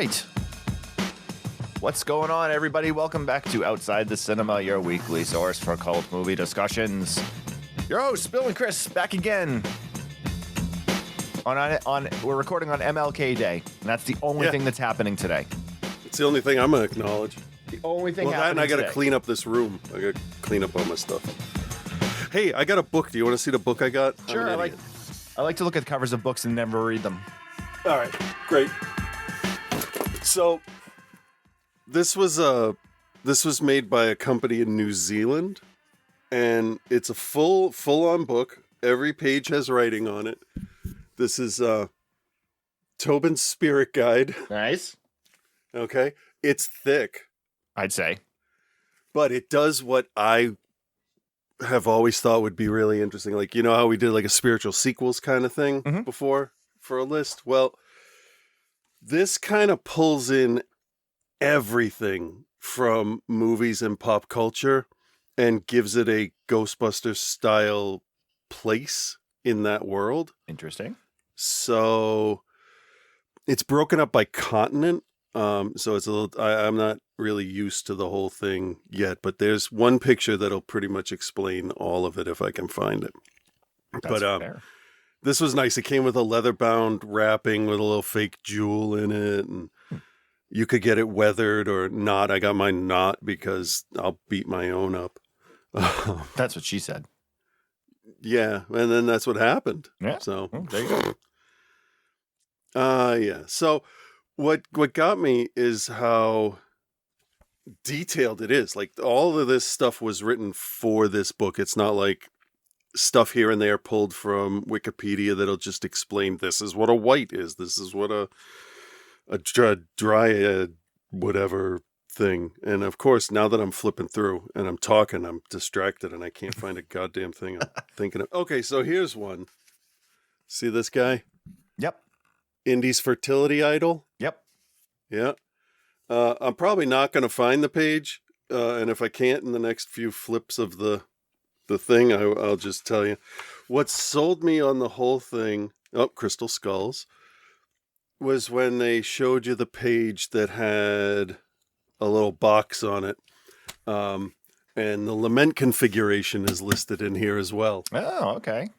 right. What's going on, everybody? Welcome back to Outside the Cinema, your weekly source for cult movie discussions. Your host, Bill and Chris, back again. We're recording on MLK Day, and that's the only thing that's happening today. It's the only thing I'm going to acknowledge. The only thing happening that and I got to today. clean up this room. I got to clean up all my stuff. Hey, I got a book. Do you want to see the book I got? Sure, I like to look at covers of books and never read them. All right, great. So, this was made by a company in New Zealand, and it's a full-on book. Every page has writing on it. This is Tobin's Spirit Guide. Nice. Okay, it's thick, I'd say. but it does what I have always thought would be really interesting. Like, you know how we did like a spiritual sequels kind of thing before for a list? Well, this kind of pulls in everything from movies and pop culture and gives it a Ghostbusters style place in that world. Interesting. So it's broken up by continent. So it's a little, I'm not really used to the whole thing yet, but there's one picture that'll pretty much explain all of it if I can find it. That's fair. This was nice. It came with a leather-bound wrapping with a little fake jewel in it, and you could get it weathered or not. I got mine not because I'll beat my own up. That's what she said. Yeah, and then that's what happened. Yeah. So There you go. yeah. So what got me is how detailed it is. Like all of this stuff was written for this book. It's not like stuff here and there pulled from Wikipedia that'll just explain this is what a white is. This is what a dryad whatever thing. And of course, now that I'm flipping through and I'm talking, I'm distracted and I can't find a goddamn thing I'm thinking of. Okay, so here's one. See this guy? Yep. Indy's fertility idol? Yep. Yeah. I'm probably not going to find the page. And if I can't in the next few flips of the thing, I'll just tell you. What sold me on the whole thing, Crystal Skulls, was when they showed you the page that had a little box on it. And the lament configuration is listed in here as well. Oh, okay.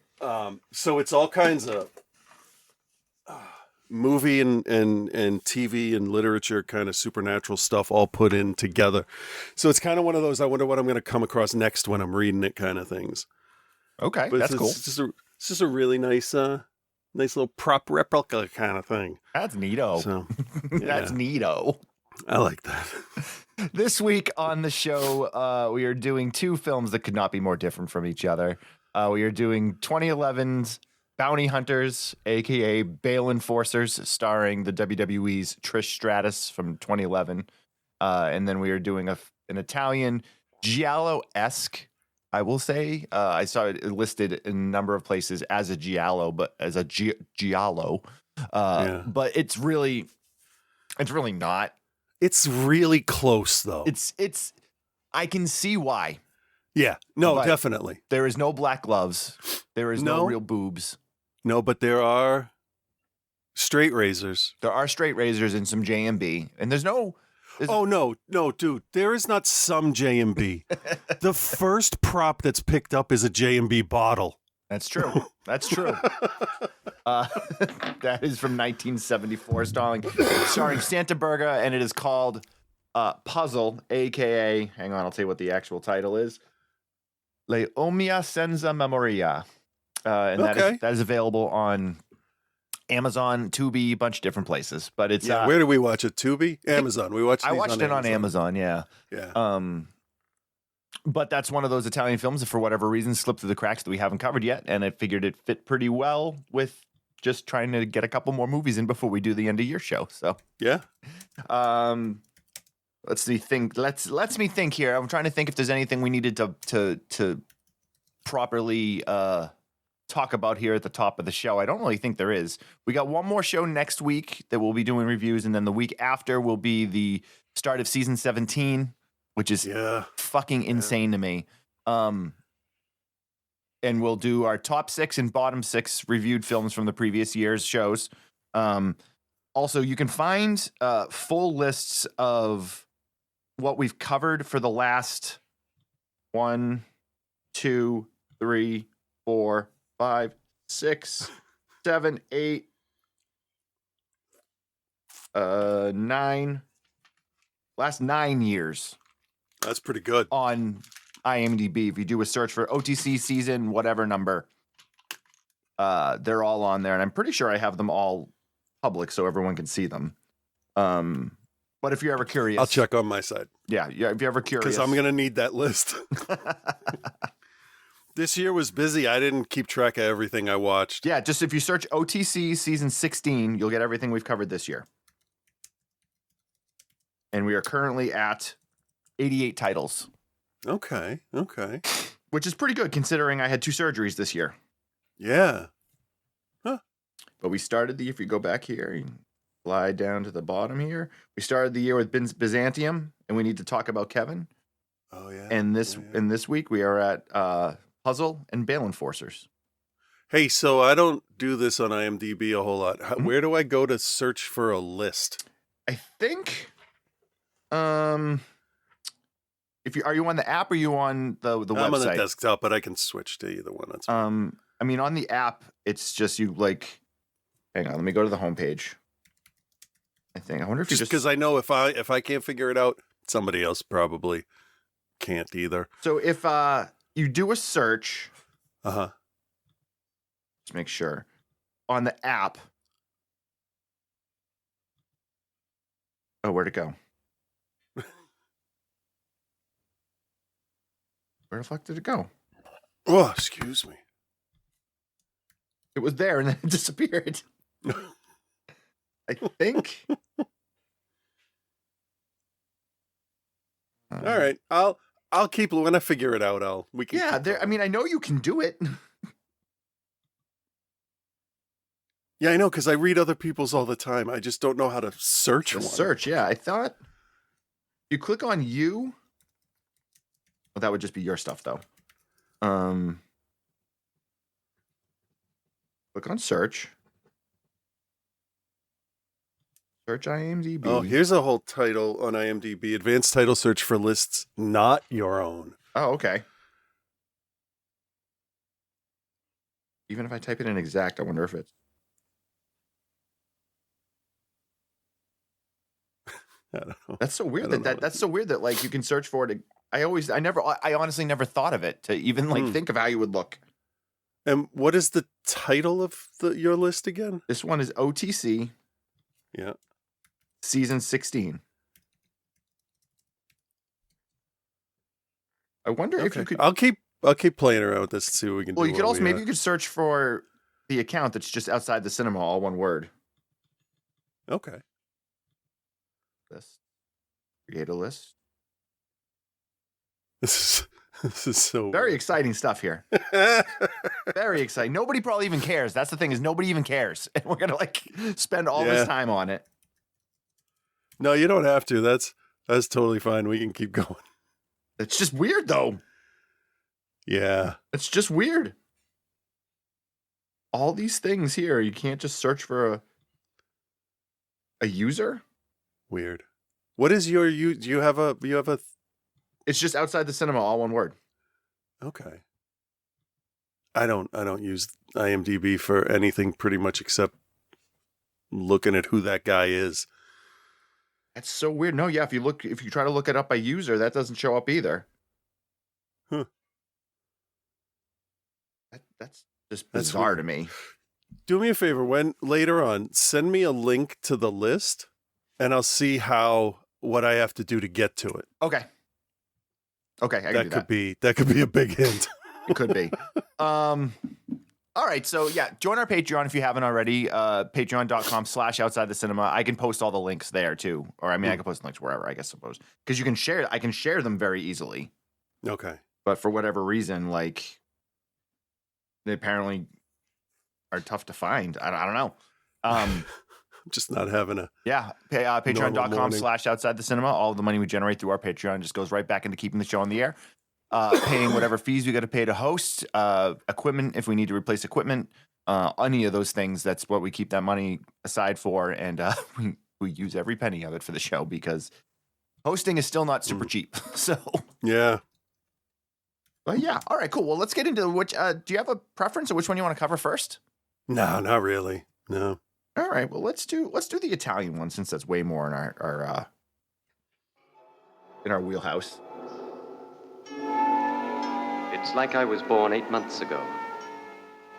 So it's all kinds of movie and TV and literature kind of supernatural stuff all put in together. So it's kind of one of those, I wonder what I'm going to come across next when I'm reading it kind of things. Okay, But that's cool. It's just a really nice little prop replica kind of thing. That's neato. So That's neato. I like that. This week on the show, we are doing two films that could not be more different from each other. We are doing 2011's Bounty Hunters, a.k.a. Bail Enforcers, starring the WWE's Trish Stratus from 2011. And then we are doing an Italian giallo-esque, I will say. I saw it listed in a number of places as a giallo, but as a giallo. But it's really not. It's really close though. It's I can see why. Yeah. No, But definitely. There is no black gloves. There is no real boobs. No, but there are straight razors. There are straight razors and some J&B, and there's no. Oh no, dude! There is not some J&B. The first prop that's picked up is a J&B bottle. That's true. That's true. That is from 1974, starring Santa Berga, and it is called Puzzle, aka. Hang on, I'll tell you what the actual title is. Le Omnia Senza Memoria, and that is available on Amazon, Tubi, a bunch of different places. But it's where do we watch it? Tubi, Amazon. We watched. I watched it on Amazon. Yeah. But that's one of those Italian films that, for whatever reason, slipped through the cracks that we haven't covered yet, and I figured it fit pretty well with just trying to get a couple more movies in before we do the end of year show. So yeah. Let's me think here. I'm trying to think if there's anything we needed to properly talk about here at the top of the show. I don't really think there is. We got one more show next week that we'll be doing reviews, and then the week after will be the start of season 17, which is fucking insane to me. And we'll do our top 6 and bottom 6 reviewed films from the previous year's shows. Also, you can find full lists of what we've covered for the last 1, 2, 3, 4, 5, 6, 7, 8, 9. Last 9 years That's pretty good. on IMDb. If you do a search for OTC season, whatever number, they're all on there. And I'm pretty sure I have them all public so everyone can see them. But if you're ever curious, I'll check on my side. Yeah, if you're ever curious. Because I'm going to need that list. This year was busy. I didn't keep track of everything I watched. Yeah, just if you search OTC season 16, you'll get everything we've covered this year. And we are currently at 88 titles. Okay. Which is pretty good considering I had 2 surgeries this year. Yeah. But we started if you go back here, you slide down to the bottom here. We started the year with Byzantium, and we need to talk about Kevin. Oh, yeah. And this week we are at Puzzle and Bale Enforcers. Hey, so I don't do this on IMDb a whole lot. Where do I go to search for a list? I think, are you on the app or are you on the website? I'm on the desktop, but I can switch to either one. That's fine. I mean, on the app, it's just you like. Hang on, let me go to the homepage. I wonder if just because I know if I can't figure it out, somebody else probably can't either. So if you do a search, let's make sure on the app. Oh, where'd it go? Where the fuck did it go? Oh, excuse me. It was there and then it disappeared. I think. All right, I'll keep when I figure it out. We can. Yeah, I mean, I know you can do it. Yeah, I know because I read other people's all the time. I just don't know how to search one. Search, yeah. I thought you click on you. Well, that would just be your stuff, though. Click on search. Search IMDb. Oh, here's a whole title on IMDb. Advanced title search for lists not your own. Oh, okay. Even if I type it in exact, I wonder if it's. I don't know. That's so weird that's so weird that like you can search for it. I honestly never thought of it to even like think of how you would look. And what is the title of your list again? This one is OTC. Yeah. Season 16. I wonder if you could. I'll keep playing around with this to see what we can do. Well, you could also maybe you could search for the account that's just outside the cinema, all one word. Okay. List. Create a list. This is so very exciting stuff here. Very exciting. Nobody probably even cares. That's the thing is nobody even cares, and we're gonna like spend all this time on it. No, you don't have to. That's totally fine. We can keep going. It's just weird, though. Yeah. It's just weird. All these things here, you can't just search for a user? Weird. What is your do you have a It's just outside the cinema, all one word. Okay. I don't use IMDb for anything pretty much except looking at who that guy is. That's so weird. No, yeah, if you try to look it up by user, that doesn't show up either. Huh. That's just bizarre to me. Do me a favor, when later on, send me a link to the list and I'll see what I have to do to get to it. Okay, I can do that. That could be a big hint. It could be. All right, so yeah, join our Patreon if you haven't already. Patreon.com/outside the cinema. I can post all the links there too, or I mean, I can post links wherever. I suppose because you can share. I can share them very easily. Okay. But for whatever reason, like they apparently are tough to find. I don't know. Just not having a Patreon.com/outside the cinema. All of the money we generate through our Patreon just goes right back into keeping the show on the air. Paying whatever fees we got to pay to host, equipment if we need to replace equipment, any of those things. That's what we keep that money aside for, and we use every penny of it for the show because hosting is still not super cheap. So Yeah. but yeah, all right, cool. Well, let's get into which. Do you have a preference of which one you want to cover first? No, not really. No. All right, well let's do the Italian one since that's way more in our wheelhouse. It's like I was born 8 months ago,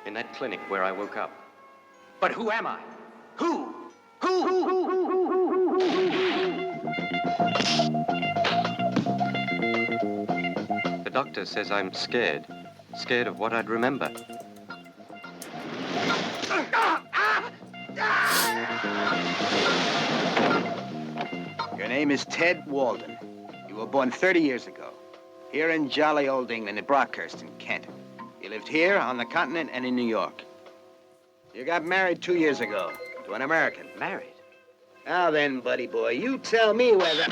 in that clinic where I woke up. But who am I? Who? The doctor says I'm scared. Scared of what I'd remember. Your name is Ted Walden. You were born 30 years ago, here in jolly old England, at Brockhurst in Kent. You lived here, on the continent, and in New York. You got married 2 years ago to an American. Married? Now then, buddy boy, you tell me whether...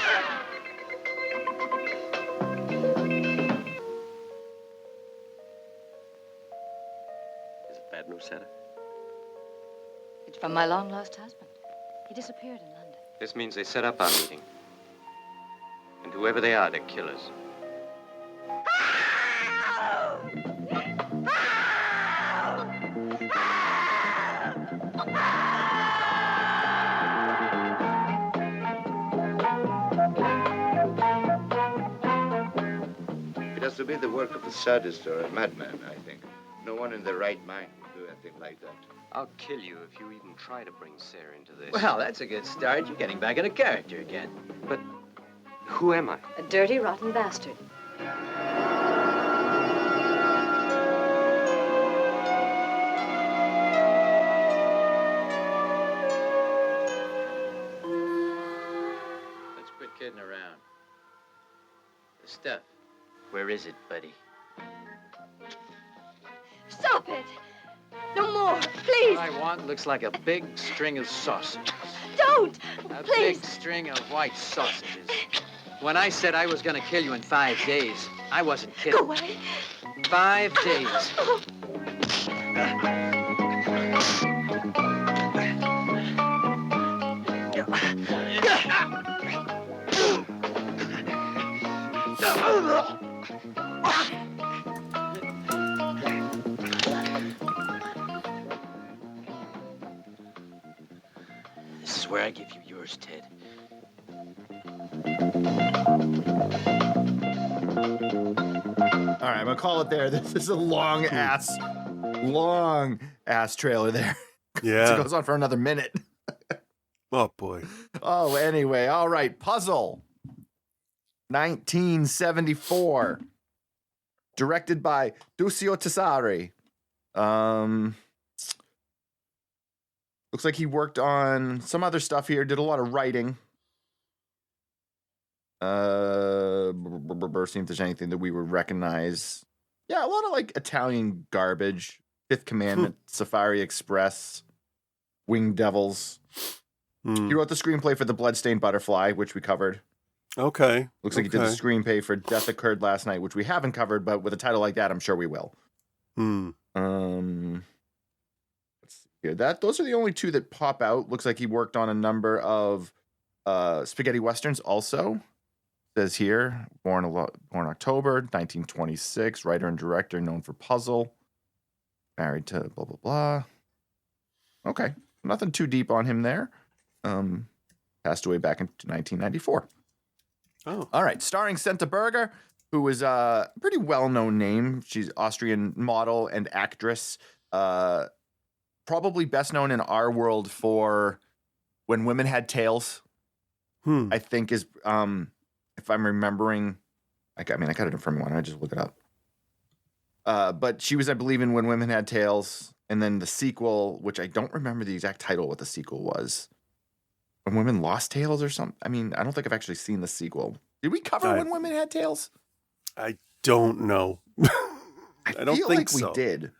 Is it bad news, Santa? It's from my long-lost husband. He disappeared in London. This means they set up our meeting. And whoever they are, they're killers. It has to be the work of a sadist or a madman, I think. No one in their right mind would do anything like that. I'll kill you if you even try to bring Sarah into this. Well, that's a good start. You're getting back into character again. But who am I? A dirty, rotten bastard. Let's quit kidding around. The stuff. Where is it, buddy? Stop it! No more, please! What I want looks like a big string of sausages. Don't! A Please! big string of white sausages. When I said I was gonna kill you in 5 days, I wasn't kidding. Go away! 5 days. This is where I give you yours, Ted. All right, I'm gonna call it there. This is a long ass trailer there. Yeah. It goes on for another minute. Oh, boy. Oh, anyway, all right. Puzzle, 1974, directed by Duccio Tessari. Looks like he worked on some other stuff here. Did a lot of writing. See if there's anything that we would recognize. Yeah, a lot of like Italian garbage. Fifth Commandment, Safari Express, Winged Devils. He wrote the screenplay for The Bloodstained Butterfly, which we covered. Okay. Looks like he did the screenplay for Death Occurred Last Night, which we haven't covered, but with a title like that, I'm sure we will. Let's see here. Those are the only two that pop out. Looks like he worked on a number of spaghetti westerns also. Says here, born October 1926, writer and director known for Puzzle. Married to blah, blah, blah. Okay. Nothing too deep on him there. Passed away back in 1994. Oh. All right. Starring Senta Berger, who is a pretty well-known name. She's Austrian model and actress. Probably best known in our world for When Women Had Tails. I think is, if I'm remembering, I got it in front of me. Why don't I just look it up? But she was, I believe, in When Women Had Tails. And then the sequel, which I don't remember the exact title, what the sequel was. When Women Lost Tails or something. I mean, I don't think I've actually seen the sequel. Did we cover When Women Had Tails? I don't know. I don't feel think like so. we did.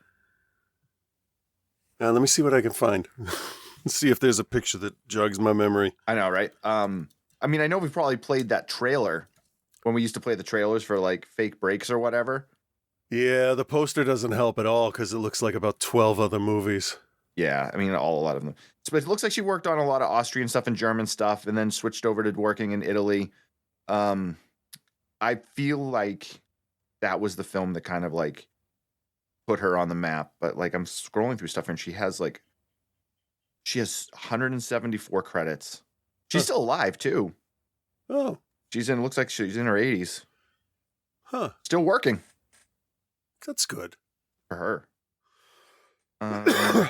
Let me see what I can find. Let's see if there's a picture that jogs my memory. I know, right? I mean, I know we've probably played that trailer when we used to play the trailers for like fake breaks or whatever. Yeah, the poster doesn't help at all because it looks like about 12 other movies. Yeah, I mean, a lot of them. But it looks like she worked on a lot of Austrian stuff and German stuff, and then switched over to working in Italy. I feel like that was the film that kind of like put her on the map. But like, I'm scrolling through stuff, and she has 174 credits. She's still alive too. Oh, Looks like she's in her 80s. huh. Still working That's good. for her.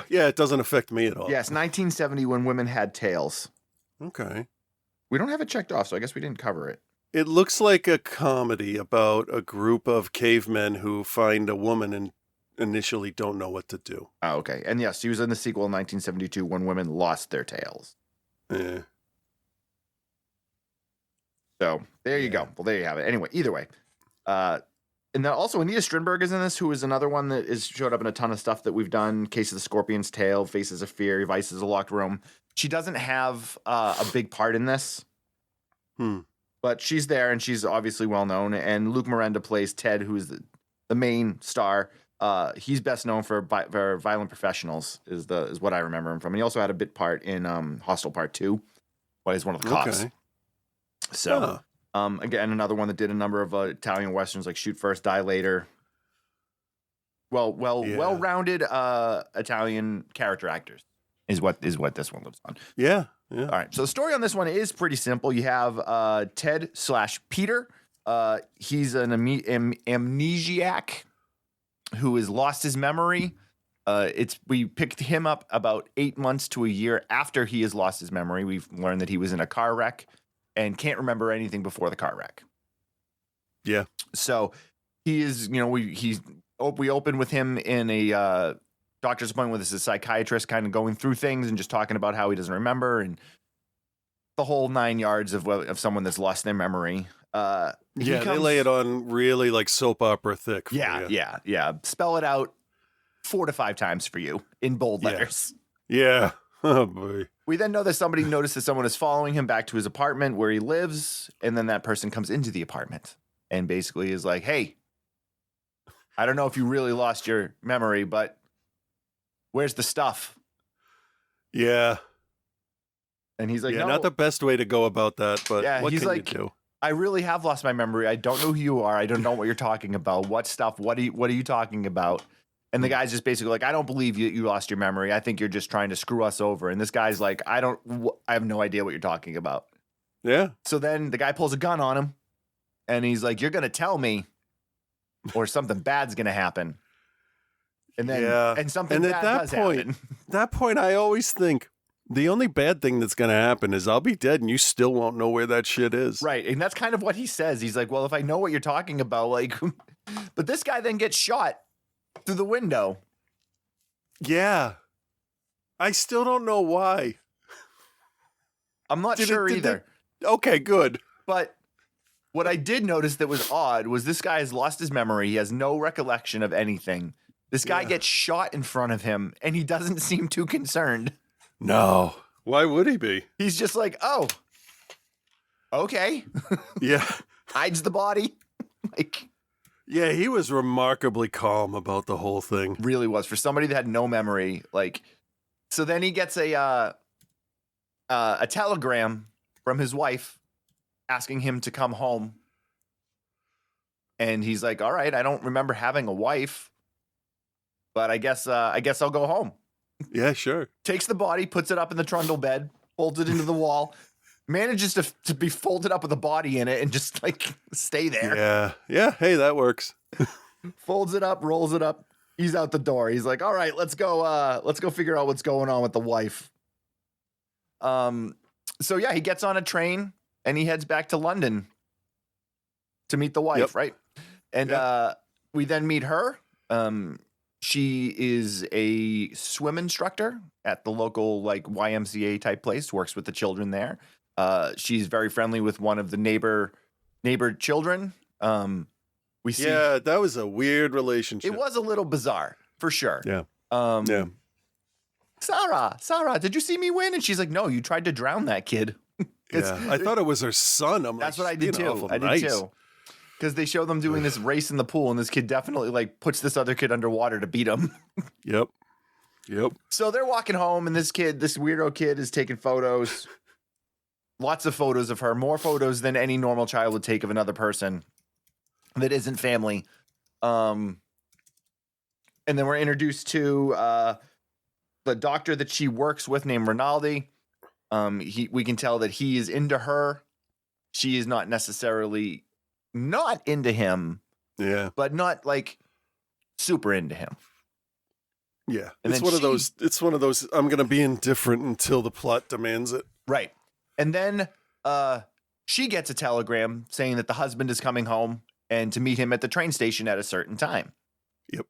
Yeah, it doesn't affect me at all. Yes, 1970 When Women Had Tails. Okay. We don't have it checked off, so I guess we didn't cover it. It looks like a comedy about a group of cavemen who find a woman and initially don't know what to do. Oh, okay. And yes, she was in the sequel in 1972 When Women Lost Their Tails. Yeah. So there you go. Well, there you have it. Anyway, either way. And then also Anita Strindberg is in this, who is another one that is showed up in a ton of stuff that we've done. Case of the Scorpion's Tail, Faces of Fear, Vices, a Locked Room. She doesn't have a big part in this. But she's there, and she's obviously well known. And Luke Miranda plays Ted, who's the main star. He's best known for Violent Professionals, is what I remember him from. And he also had a bit part in Hostel Part 2, where he's one of the cops. Okay. So, again, another one that did a number of Italian westerns like Shoot First, Die Later. Well-rounded Italian character actors is what this one lives on. Yeah. All right. So the story on this one is pretty simple. You have Ted/Peter. He's an amnesiac who has lost his memory. We picked him up about 8 months to a year after he has lost his memory. We've learned that he was in a car wreck and can't remember anything before the car wreck. Yeah. So he is, we open with him in a doctor's appointment with a psychiatrist, kind of going through things and just talking about how he doesn't remember and the whole 9 yards of someone that's lost their memory. They lay it on really like soap opera thick. Yeah. Spell it out 4 to 5 times for you in bold letters. Yeah. Oh boy. We then know that somebody noticed that someone is following him back to his apartment where he lives, and then that person comes into the apartment and basically is like, "Hey, I don't know if you really lost your memory, but where's the stuff?" Yeah. And he's like, "No, "No, not the best way to go about that, but what he's can like, you do? I really have lost my memory. I don't know who you are. I don't know what you're talking about. What stuff? What are you talking about?" And the guy's just basically like, "I don't believe you lost your memory. I think you're just trying to screw us over." And this guy's like, I have no idea what you're talking about. Yeah. So then the guy pulls a gun on him and he's like, "You're going to tell me or something bad's going to happen." And then, and something bad does happen. That point, I always think the only bad thing that's going to happen is I'll be dead and you still won't know where that shit is. Right. And that's kind of what he says. He's like, "Well, if I know what you're talking about, like," but this guy then gets shot through the window. Yeah. I still don't know why. I'm not sure either. Okay, good. But what I did notice that was odd was this guy has lost his memory. He has no recollection of anything. This guy gets shot in front of him, and he doesn't seem too concerned. No. Why would he be? He's just like, "Oh, okay." Yeah. Hides the body. Yeah, he was remarkably calm about the whole thing. Really was. For somebody that had no memory. So then he gets a telegram from his wife asking him to come home. And he's like, "All right, I don't remember having a wife, but I guess I'll go home." Yeah, sure. Takes the body, puts it up in the trundle bed, folds it into the wall, manages to be folded up with a body in it and just stay there. Yeah. Yeah. Hey, that works. Folds it up, rolls it up. He's out the door. He's like, "All right, let's go figure out what's going on with the wife." So yeah, he gets on a train and he heads back to London to meet the wife, right? And we then meet her. She is a swim instructor at the local YMCA type place, works with the children there. She's very friendly with one of the neighbor children. We see that was a weird relationship. it was a little bizarre for sure. Yeah. Yeah. Sarah, did you see me win? And she's like, "No, you tried to drown that kid." Yeah, I thought it was her son. That's what I did too. I did too. because they show them doing this race in the pool, and this kid definitely like puts this other kid underwater to beat him. Yep. So they're walking home, and this weirdo kid, is taking photos. Lots of photos of her, more photos than any normal child would take of another person that isn't family. And then we're introduced to the doctor that she works with named Rinaldi. We can tell that he is into her. She is not necessarily not into him, but not like super into him. Yeah. And It's then one of those I'm going to be indifferent until the plot demands it. Right. And then she gets a telegram saying that the husband is coming home and to meet him at the train station at a certain time. Yep.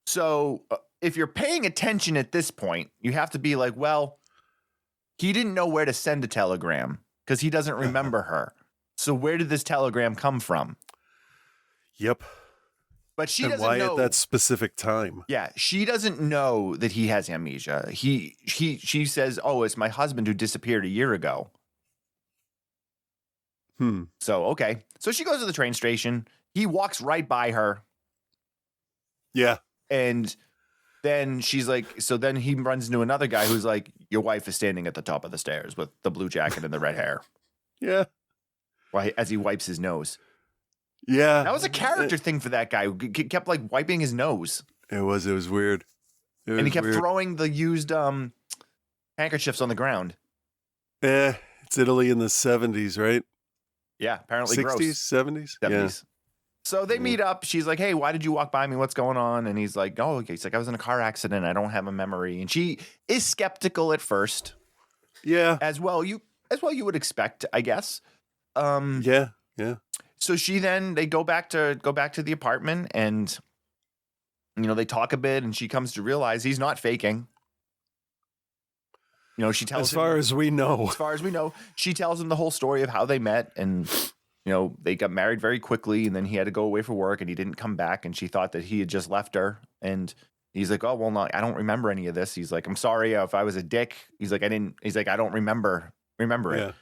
So if you're paying attention at this point, you have to be like, well, he didn't know where to send a telegram because he doesn't remember her. So where did this telegram come from? Yep. But she and doesn't why know at that specific time. Yeah, she doesn't know that he has amnesia. She says, "Oh, it's my husband who disappeared a year ago." So, okay. So she goes to the train station. He walks right by her. Yeah. And then she's like, so then he runs into another guy who's like, your wife is standing at the top of the stairs with the blue jacket and the red hair. Yeah. As he wipes his nose. Yeah. That was a character thing for that guy who kept like wiping his nose. It was weird. And he kept throwing the used handkerchiefs on the ground. It's Italy in the 70s, right? Yeah, apparently 60s, gross. 70s? 70s. Yeah. So they meet up. She's like, hey, why did you walk by me? What's going on? And he's like, oh, okay. He's like, I was in a car accident. I don't have a memory. And she is skeptical at first. Yeah. As well you would expect, I guess. Yeah. So they go back to the apartment, and they talk a bit, and she comes to realize he's not faking. She tells as far as we know, she tells him the whole story of how they met, and they got married very quickly, and then he had to go away for work, and he didn't come back, and she thought that he had just left her, and he's like, oh well, no, I don't remember any of this. He's like, I'm sorry if I was a dick. He's like, I don't remember it.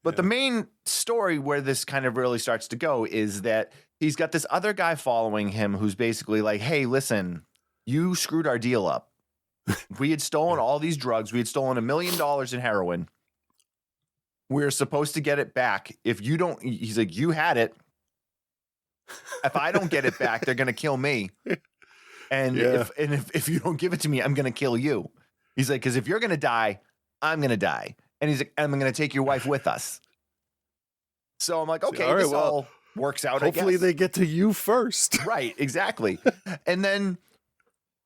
But the main story where this kind of really starts to go is that he's got this other guy following him who's basically like, hey, listen, you screwed our deal up. We had stolen all these drugs. We had stolen $1 million in heroin. We're supposed to get it back. If you don't, he's like, you had it. If I don't get it back, they're going to kill me. And if you don't give it to me, I'm going to kill you. He's like, because if you're going to die, I'm going to die. And he's like, I'm going to take your wife with us. So I'm like, okay, this all works out, hopefully I guess. they get to you first. Right, exactly. And then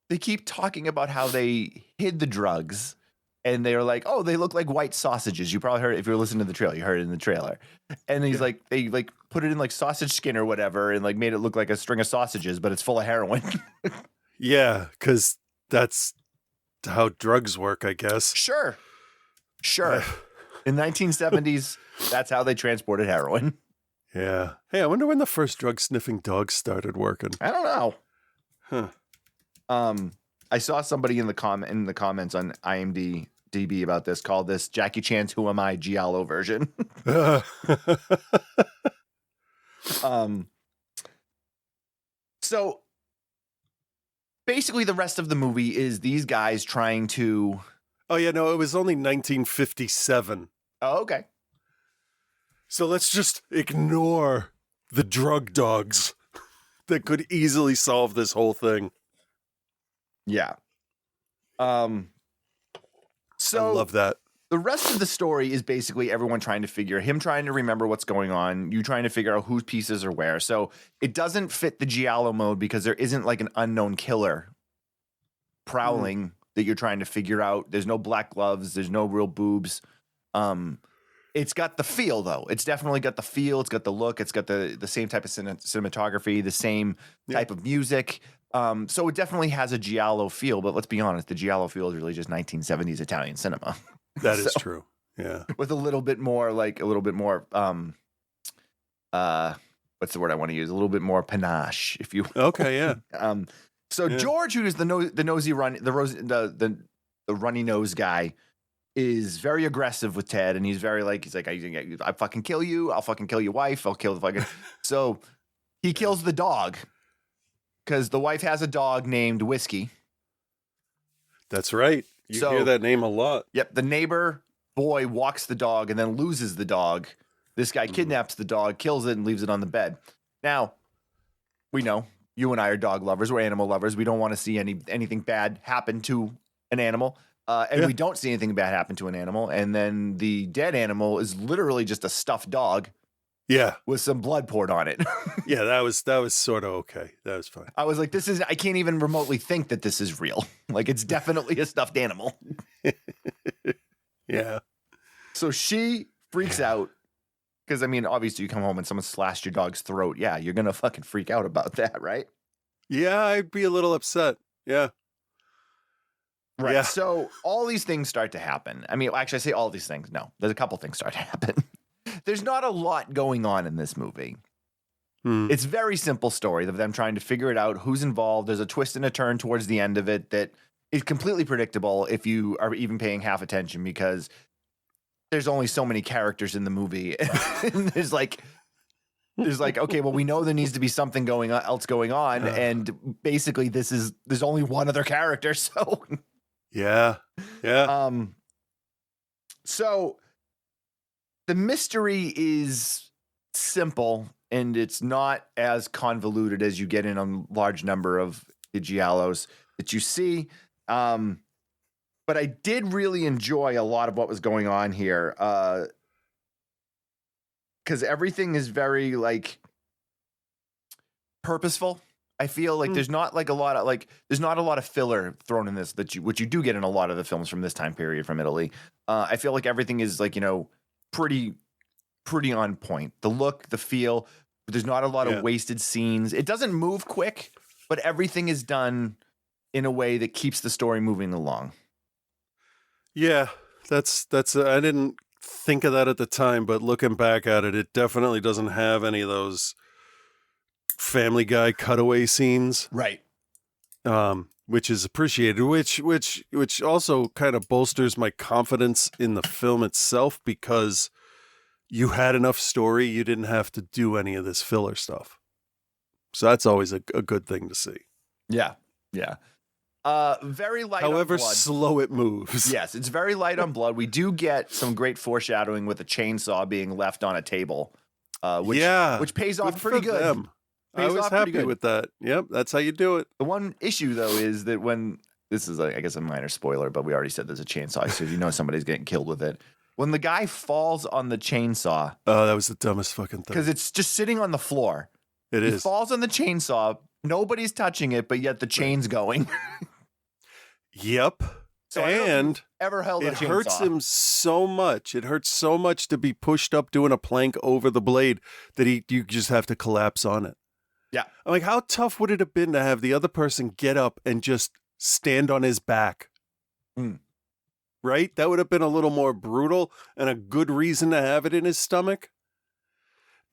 they keep talking about how they hid the drugs. And they're like, oh, they look like white sausages. You probably heard it if you're listening to the trailer. You heard it in the trailer. And he's like, they like put it in like sausage skin or whatever and like made it look like a string of sausages, but it's full of heroin. Yeah, because that's how drugs work, I guess. Sure. In 1970s, that's how they transported heroin. Yeah. Hey, I wonder when the first drug sniffing dogs started working. I don't know. Huh. I saw somebody in the comments on IMDb about this, called this Jackie Chan's Who Am I Giallo version. So basically the rest of the movie is these guys trying to... Oh, yeah, no, it was only 1957. Oh, okay. So let's just ignore the drug dogs that could easily solve this whole thing. Yeah. So I love that. The rest of the story is basically everyone trying to remember what's going on, you trying to figure out whose pieces are where. So it doesn't fit the Giallo mode because there isn't like an unknown killer prowling that you're trying to figure out. There's no black gloves. There's no real boobs. It's got the feel, though. It's definitely got the feel. It's got the look. It's got the same type of cinematography, the same type of music. So it definitely has a Giallo feel. But let's be honest, the Giallo feel is really just 1970s Italian cinema. That is true. Yeah. With a little bit more, what's the word I want to use? A little bit more panache, if you will. Okay, yeah. So George, who is the runny nose guy, is very aggressive with Ted, and he's like, I fucking kill you. I'll fucking kill your wife. I'll kill the fucking. So he kills the dog because the wife has a dog named Whiskey. That's right. You hear that name a lot. Yep. The neighbor boy walks the dog and then loses the dog. This guy kidnaps the dog, kills it, and leaves it on the bed. Now, we know you and I are dog lovers. We're animal lovers. We don't want to see anything bad happen to an animal. And we don't see anything bad happen to an animal. And then the dead animal is literally just a stuffed dog. Yeah. With some blood poured on it. Yeah, that was sort of okay. That was fine. I was like, I can't even remotely think that this is real. Like, it's definitely a stuffed animal. Yeah. So she freaks out. Because, I mean, obviously you come home and someone slashed your dog's throat. Yeah, you're going to fucking freak out about that, right? Yeah, I'd be a little upset. Yeah. Right. Yeah. So all these things start to happen. I mean, actually, I say all these things. No, there's a couple things start to happen. There's not a lot going on in this movie. It's a very simple story of them trying to figure it out, who's involved. There's a twist and a turn towards the end of it that is completely predictable if you are even paying half attention, because there's only so many characters in the movie. And there's like, okay, well, we know there needs to be something else going on. And basically there's only one other character. So yeah. So the mystery is simple, and it's not as convoluted as you get in a large number of the giallos that you see. But I did really enjoy a lot of what was going on here. Because everything is very purposeful. I feel like there's not a lot of filler thrown in this which you do get in a lot of the films from this time period from Italy. I feel like everything is pretty on point. The look, the feel, but there's not a lot of wasted scenes. It doesn't move quick, but everything is done in a way that keeps the story moving along. Yeah, that's I didn't think of that at the time, but looking back at it, it definitely doesn't have any of those Family Guy cutaway scenes. Right. Which is appreciated, which also kind of bolsters my confidence in the film itself, because you had enough story, you didn't have to do any of this filler stuff. So that's always a good thing to see. Yeah. Very light however on blood. Slow it moves. Yes, it's very light on blood. We do get some great foreshadowing with a chainsaw being left on a table, which pays off pretty good. Them. I was happy with that. Yep, that's how you do it. The one issue, though, is that when this is, I guess, a minor spoiler, but we already said there's a chainsaw, so you know somebody's getting killed with it. When the guy falls on the chainsaw, that was the dumbest fucking thing. Because it's just sitting on the floor. He falls on the chainsaw. Nobody's touching it, but yet the chain's going. Yep. So and ever held a chainsaw. It hurts him so much. It hurts so much to be pushed up doing a plank over the blade that you just have to collapse on it. Yeah. I'm like, how tough would it have been to have the other person get up and just stand on his back? Right? That would have been a little more brutal and a good reason to have it in his stomach.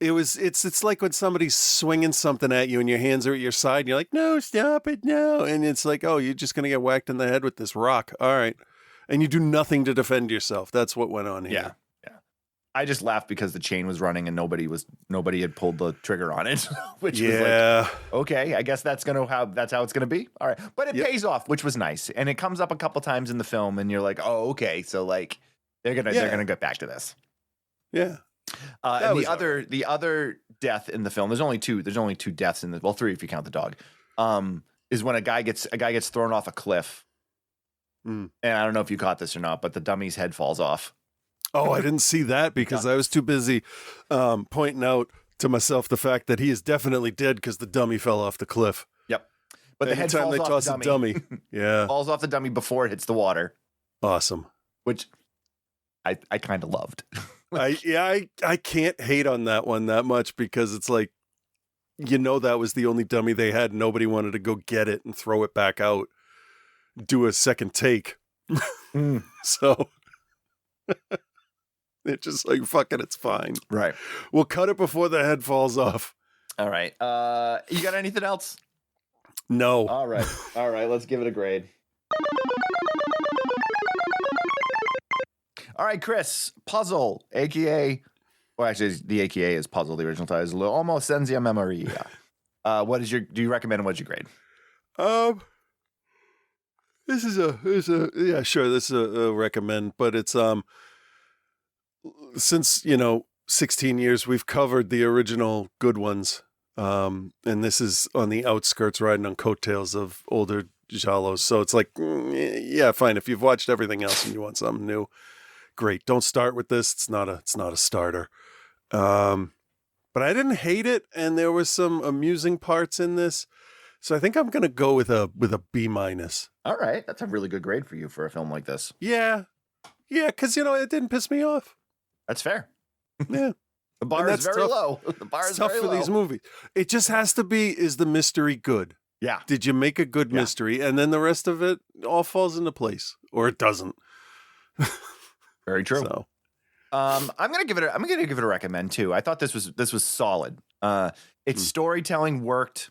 It's like when somebody's swinging something at you and your hands are at your side and you're like, no, stop it, no. And it's like, oh, you're just going to get whacked in the head with this rock. All right. And you do nothing to defend yourself. That's what went on here. Yeah. I just laughed because the chain was running and nobody had pulled the trigger on it, which was like, okay, I guess that's how it's gonna be. All right, but it pays off, which was nice, and it comes up a couple times in the film, and you're like, oh, okay, so like they're gonna get back to this. Yeah. And the other death in the film, there's only two deaths in the, well, three if you count the dog. Is when a guy gets thrown off a cliff, and I don't know if you caught this or not, but the dummy's head falls off. Oh, I didn't see that because I was too busy pointing out to myself the fact that he is definitely dead because the dummy fell off the cliff. Yep. But the head Anytime falls they off toss the a dummy, yeah, falls off the dummy before it hits the water. Awesome. Which I kind of loved. I can't hate on that one that much because it's like, that was the only dummy they had. Nobody wanted to go get it and throw it back out, do a second take. So it's just like, fuck it, it's fine. Right. We'll cut it before the head falls off. All right. You got anything else? No. All right. Let's give it a grade. All right, Chris, Puzzle, aka, well, actually, the AKA is Puzzle. The original title is L'Uomo Senza Memoria. Do you recommend? What'd you grade? This is a recommend, but it's since 16 years we've covered the original good ones, and this is on the outskirts, riding on coattails of older giallos. So it's like, yeah, fine. If you've watched everything else and you want something new, great. Don't start with this. It's not a starter. But I didn't hate it, and there was some amusing parts in this. So I think I'm gonna go with a B-. All right, that's a really good grade for you for a film like this. Yeah, because it didn't piss me off. That's fair. Yeah, the bar is very low. The bar is tough very for low. these movies. It just has to be: is the mystery good? Yeah. Did you make a good mystery, and then the rest of it all falls into place, or it doesn't? Very true. So. I'm gonna give it a recommend too. I thought this was solid. Its storytelling worked.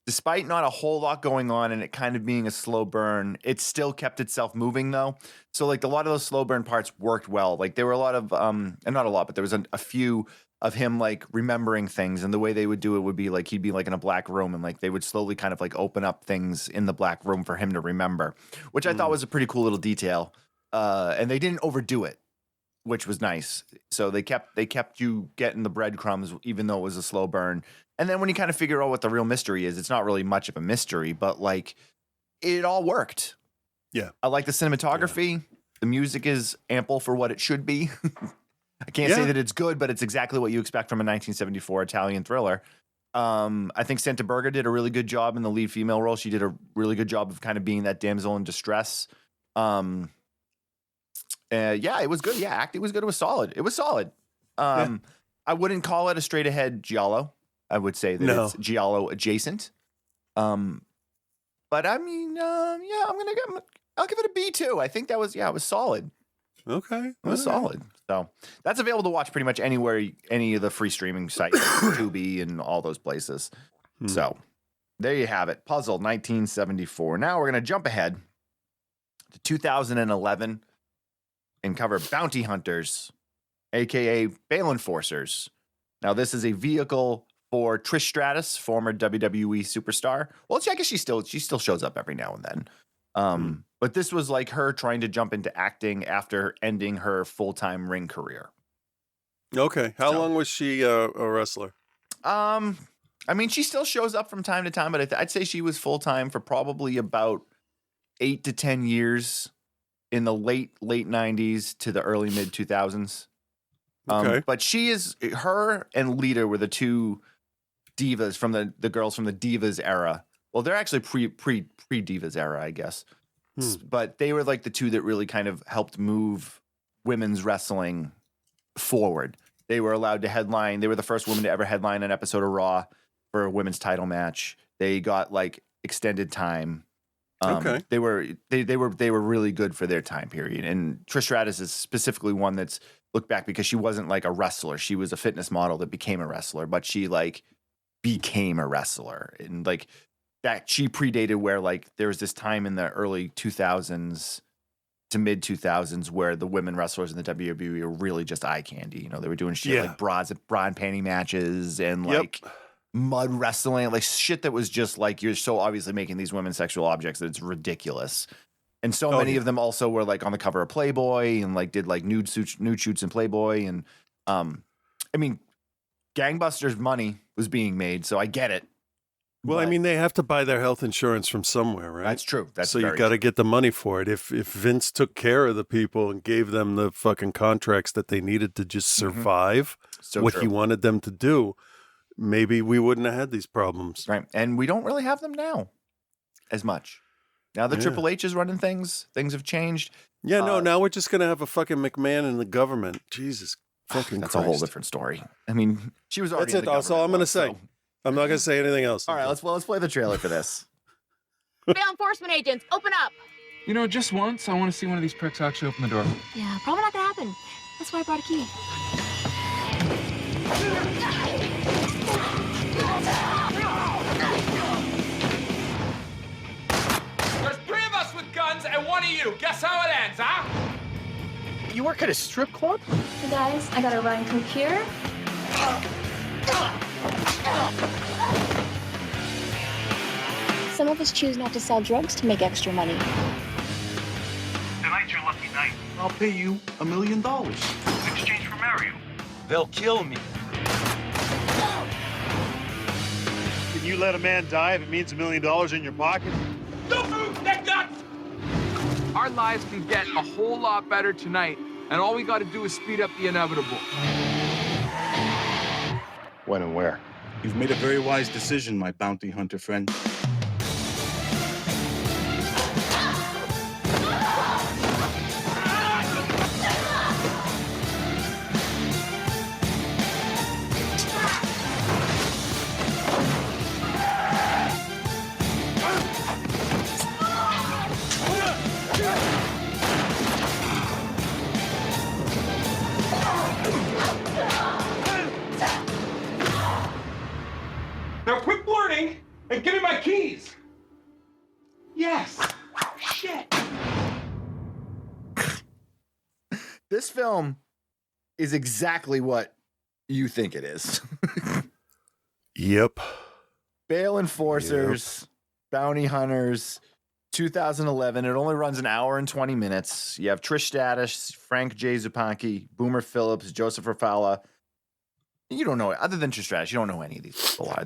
Despite not a whole lot going on and it kind of being a slow burn, it still kept itself moving though. So like a lot of those slow burn parts worked well. Like there were a lot of, and not a lot, but there was a few of him like remembering things, and the way they would do it would be like he'd be like in a black room and like they would slowly kind of like open up things in the black room for him to remember, which I thought was a pretty cool little detail. And they didn't overdo it, which was nice. So they kept you getting the breadcrumbs even though it was a slow burn. And then when you kind of figure out what the real mystery is, it's not really much of a mystery, but like it all worked. Yeah. I like the cinematography. Yeah. The music is ample for what it should be. I can't say that it's good, but it's exactly what you expect from a 1974 Italian thriller. I think Santa Berga did a really good job in the lead female role. She did a really good job of kind of being that damsel in distress. It was good. Yeah, acting was good. It was solid. I wouldn't call it a straight ahead giallo. I would say that it's giallo adjacent. But I mean, I'll give it a B too. I think that was, it was solid. Okay. It was solid. So that's available to watch pretty much anywhere, any of the free streaming sites, Tubi and all those places. So there you have it. Puzzle 1974. Now we're going to jump ahead to 2011 and cover Bounty Hunters, aka Bail Enforcers. Now this is a vehicle for Trish Stratus, former WWE superstar. Well, I guess she still shows up every now and then. But this was like her trying to jump into acting after ending her full-time ring career. Okay. How long was she a wrestler? I mean, she still shows up from time to time, but I'd say she was full-time for probably about 8 to 10 years in the late 90s to the early mid 2000s. Okay. But her and Lita were the two divas from the girls from the Divas era. Well, they're actually pre Divas era, I guess. But they were like the two that really kind of helped move women's wrestling forward. They were allowed to headline. They were the first women to ever headline an episode of Raw for a women's title match. They got like extended time. Okay. They were really good for their time period. And Trish Stratus is specifically one that's looked back because she wasn't like a wrestler. She was a fitness model that became a wrestler, but she like became a wrestler. And like that she predated where like there was this time in the early 2000s to mid 2000s where the women wrestlers in the WWE were really just eye candy. You know, they were doing shit like bra and panty matches and like mud wrestling, like shit that was just like, you're so obviously making these women sexual objects that it's ridiculous. And so many of them also were like on the cover of Playboy and like did like nude shoots in Playboy. And I mean, gangbusters money was being made, so I get it. Well, I mean, they have to buy their health insurance from somewhere, right? That's true. So you got to get the money for it. If Vince took care of the people and gave them the fucking contracts that they needed to just survive he wanted them to do, maybe we wouldn't have had these problems. Right. And we don't really have them now as much. Now that Triple H is running things have changed. Yeah, no, now we're just going to have a fucking McMahon in the government. Jesus fucking That's Christ. a whole different story. I mean, she was already That's it. That's all I'm going to say. So. I'm not going to say anything else. All right, let's play the trailer for this. Bail enforcement agents, open up! You know, just once, I want to see one of these pricks actually open the door. Yeah, probably not gonna happen. That's why I brought a key. There's 3 of us with guns and 1 of you. Guess how it ends, huh? you work at a strip club? Hey guys, I got a Ryan Cook here. Some of us choose not to sell drugs to make extra money. Tonight's your lucky night. I'll pay you $1 million in exchange for Mario. They'll kill me. Can you let a man die if it means $1 million in your pocket? Don't move, that nuts! Our lives can get a whole lot better tonight, and all we got to do is speed up the inevitable. When and where? You've made a very wise decision, my bounty hunter friend. Now quit flirting and give me my keys. Yes. Shit. This film is exactly what you think it is. Yep. Bail Enforcers, Bounty Hunters, 2011. It only runs an hour and 20 minutes. You have Trish Stratus, Frank J. Zupanqui, Boomer Phillips, Joseph Rafala. You don't know, other than Trish Stratus, you don't know who any of these people are.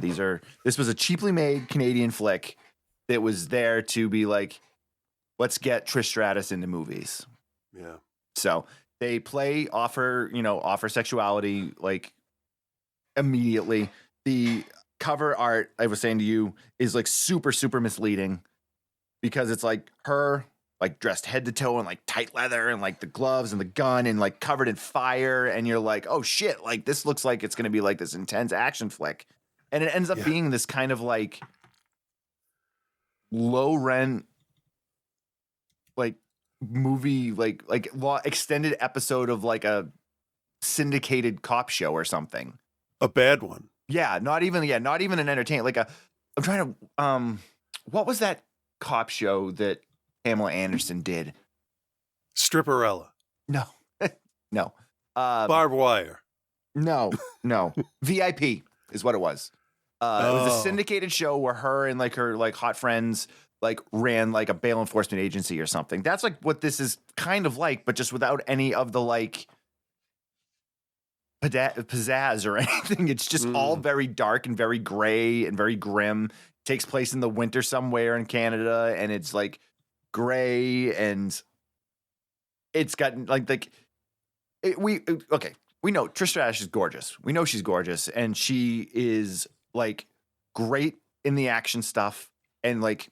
This was a cheaply made Canadian flick that was there to be like, let's get Trish Stratus into movies. Yeah. So they offer sexuality like immediately. The cover art, I was saying to you, is like super, super misleading because it's like her like dressed head to toe in like tight leather and like the gloves and the gun and like covered in fire. And you're like, oh shit, like this looks like it's going to be like this intense action flick. And it ends up being this kind of like low rent, like movie, like extended episode of like a syndicated cop show or something. A bad one. Yeah. Not even an entertainment, I'm trying to, what was that cop show that Pamela Anderson did? Stripperella. No, no. Barbed wire. No. VIP is what it was. It was a syndicated show where her and like her like hot friends like ran like a bail enforcement agency or something. That's like what this is kind of like, but just without any of the like pizzazz or anything. It's just all very dark and very gray and very grim. Takes place in the winter somewhere in Canada, and it's like gray and it's got we know Trish Stratus is gorgeous. We know she's gorgeous, and she is like great in the action stuff, and like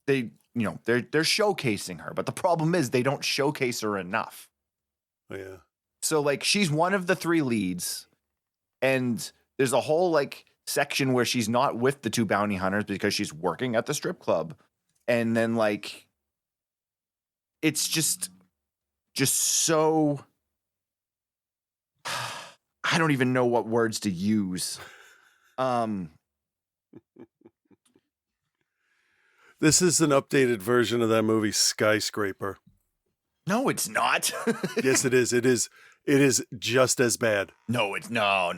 they're showcasing her, but the problem is they don't showcase her enough. Oh, yeah. So like she's one of the three leads, and there's a whole like section where she's not with the two bounty hunters because she's working at the strip club. And then like it's just so I don't even know what words to use. This is an updated version of that movie Skyscraper. No, it's not. Yes, it is. It is just as bad. No, it's no.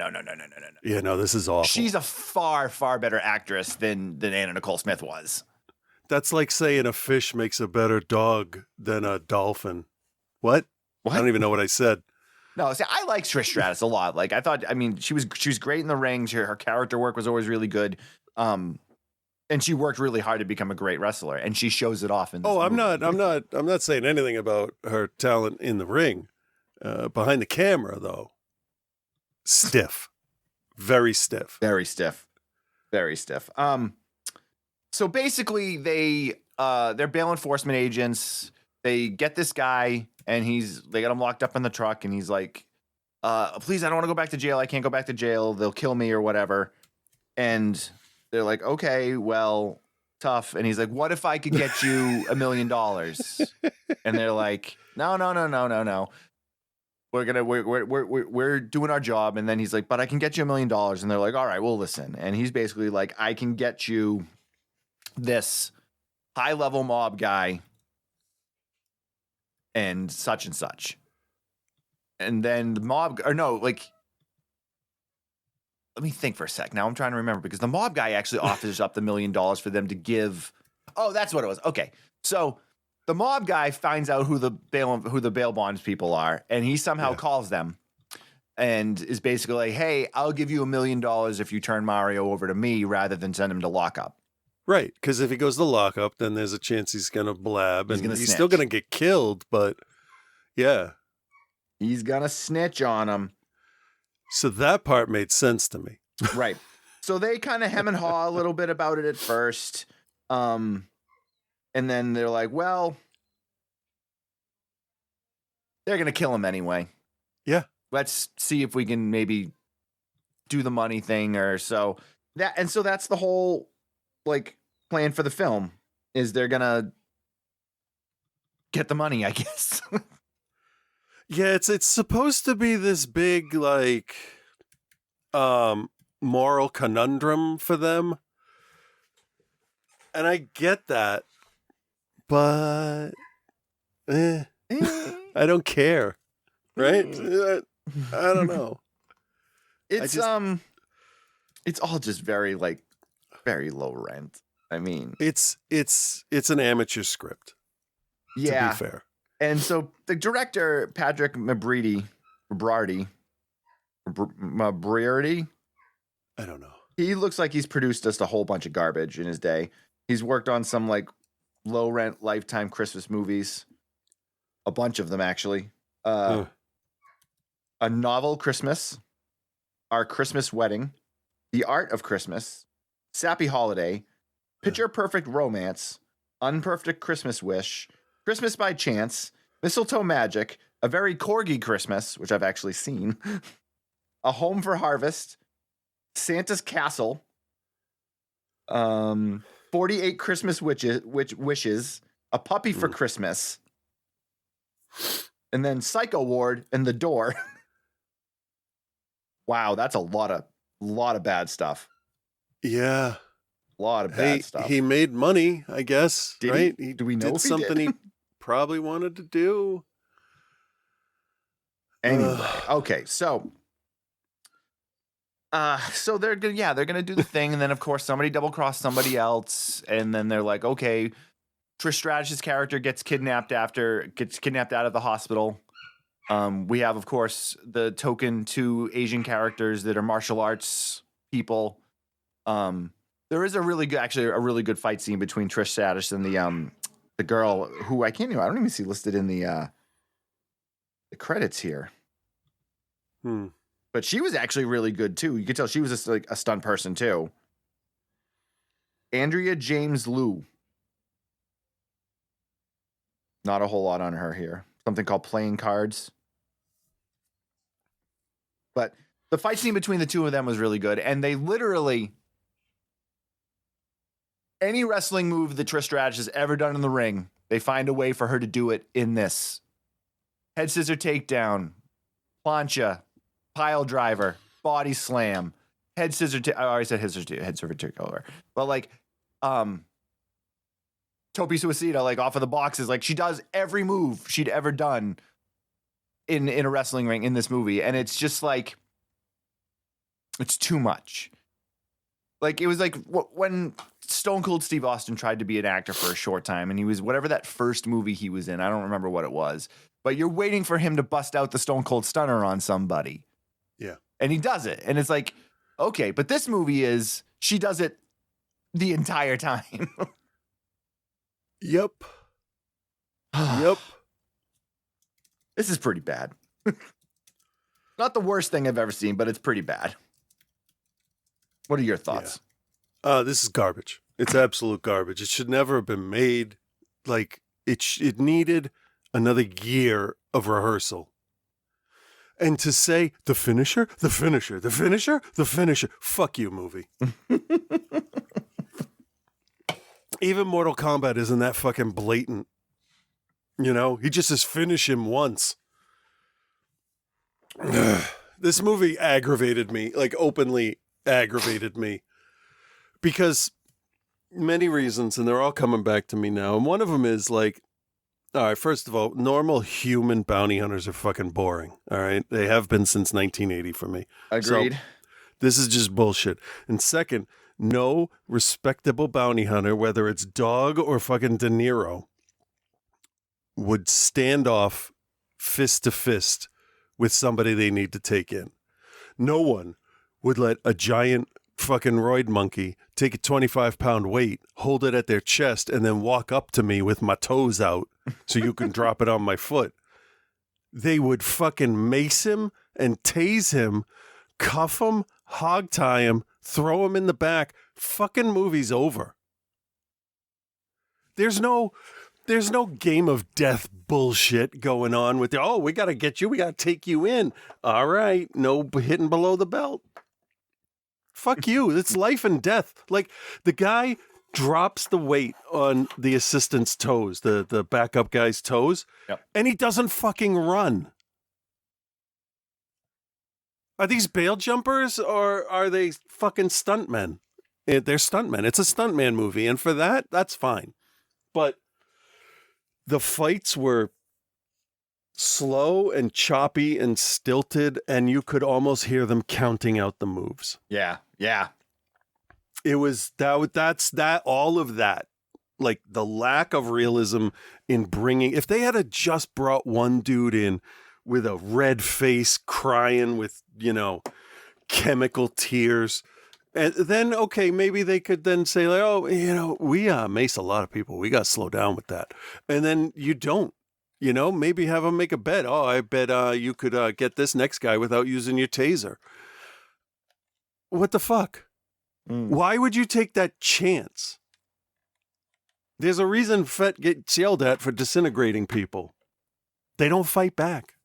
Yeah, no, this is awful. She's a far, far better actress than Anna Nicole Smith was. That's like saying a fish makes a better dog than a dolphin. What? I don't even know what I said. No, see, I like Trish Stratus a lot. Like she was great in the ring. Her character work was always really good. And she worked really hard to become a great wrestler, and she shows it off in this movie. I'm not saying anything about her talent in the ring. Behind the camera, though, stiff, very stiff, very stiff, very stiff. So basically, they're bail enforcement agents. They get this guy, and they got him locked up in the truck, and he's like, "Please, I don't want to go back to jail. I can't go back to jail. They'll kill me or whatever." And they're like, "Okay, well, tough." And he's like, "What if I could get you $1 million?" And they're like, "No. We're doing our job." And then he's like, "But I can get you $1 million." And they're like, "All right, well, listen." And he's basically like, "I can get you this high-level mob guy and such and such." And then the mob, or no, like, let me think for a sec. Now I'm trying to remember because the mob guy actually offers up the $1 million for them to give. Oh, that's what it was. Okay. So the mob guy finds out who the bail bonds people are, and he somehow calls them and is basically like, hey, I'll give you $1 million if you turn Mario over to me rather than send him to lockup. Right. Because if he goes to lockup, then there's a chance he's going to blab and he's snitch. still going to get killed. But yeah. He's going to snitch on him. So that part made sense to me. Right. So they kind of hem and haw a little bit about it at first. And then they're like, well, they're going to kill him anyway. Yeah. Let's see if we can maybe do the money thing or so. So that's the whole like plan for the film is they're going to get the money, I guess. Yeah, it's supposed to be this big like moral conundrum for them. And I get that. But I don't care. Right? I don't know. It's all just very low rent. I mean, it's an amateur script. Yeah. To be fair. And so the director, Patrick Mabriarty, I don't know. He looks like he's produced just a whole bunch of garbage in his day. He's worked on some like low rent Lifetime Christmas movies, a bunch of them actually. A Novel Christmas, Our Christmas Wedding, The Art of Christmas, Sappy Holiday, Picture Perfect Romance, Unperfect Christmas Wish, Christmas by Chance, Mistletoe Magic, A Very Corgi Christmas, which I've actually seen, A Home for Harvest, Santa's Castle, 48 Christmas Wishes, A Puppy for Christmas, and then Psycho Ward and The Door. Wow, that's a lot of bad stuff. Yeah. A lot of bad stuff. He made money, I guess. Did right? he? Do we know did if he something did? he probably wanted to do. Anyway, okay, so they're gonna do the thing, and then of course somebody double crossed somebody else, and then they're like, okay, Trish Stratus's character gets kidnapped out of the hospital. We have, of course, the token two Asian characters that are martial arts people. There is a really good fight scene between Trish Stratus and the girl who I don't even see listed in the credits here. But she was actually really good too. You could tell she was just like a stunt person too. Andrea James Liu. Not a whole lot on her here. Something called Playing Cards. But the fight scene between the two of them was really good. And they literally, any wrestling move that Trish Stratus has ever done in the ring, they find a way for her to do it in this. Head scissor takedown, plancha, pile driver, body slam, head scissor. I already said head scissor takeover. But like, Tope Suicida, like off of the boxes, like she does every move she'd ever done in a wrestling ring in this movie, and it's just like, it's too much. Like it was like when Stone Cold Steve Austin tried to be an actor for a short time, and he was whatever that first movie he was in. I don't remember what it was, but you're waiting for him to bust out the Stone Cold Stunner on somebody. Yeah. And he does it. And it's like, okay, but this movie she does it the entire time. Yep. Yep. This is pretty bad. Not the worst thing I've ever seen, but it's pretty bad. What are your thoughts? Yeah. This is garbage. It's absolute garbage. It should never have been made. Like it needed another year of rehearsal. And to say the finisher. Fuck you, movie. Even Mortal Kombat isn't that fucking blatant. You know, he just says finish him once. This movie aggravated me, like openly aggravated me. Because many reasons, and they're all coming back to me now. And one of them is like, All right, first of all, normal human bounty hunters are fucking boring. All right, they have been since 1980 for me. Agreed. So, this is just bullshit. And second, no respectable bounty hunter, whether it's Dog or fucking De Niro, would stand off fist to fist with somebody they need to take in. No one would let a giant fucking roid monkey take a 25-pound weight, hold it at their chest, and then walk up to me with my toes out so you can drop it on my foot. They would fucking mace him and tase him, cuff him, hog tie him, throw him in the back. Fucking movie's over. There's no game of death bullshit going on with we got to get you, we got to take you in. All right, no hitting below the belt. Fuck you. It's life and death. Like, the guy drops the weight on the assistant's toes, the backup guy's toes, and he doesn't fucking run. Are these bail jumpers or are they fucking stuntmen? They're stuntmen. It's a stuntman movie, and for that, that's fine. But the fights were slow and choppy and stilted, and you could almost hear them counting out the moves. Yeah. It was all of that. Like, the lack of realism in bringing, if they had just brought one dude in with a red face crying with, chemical tears, and then, okay, maybe they could then say, like, we mace a lot of people. We got to slow down with that. And then you don't. Maybe have them make a bet. Oh, I bet you could get this next guy without using your taser. What the fuck? Why would you take that chance? There's a reason Fett gets yelled at for disintegrating people. They don't fight back.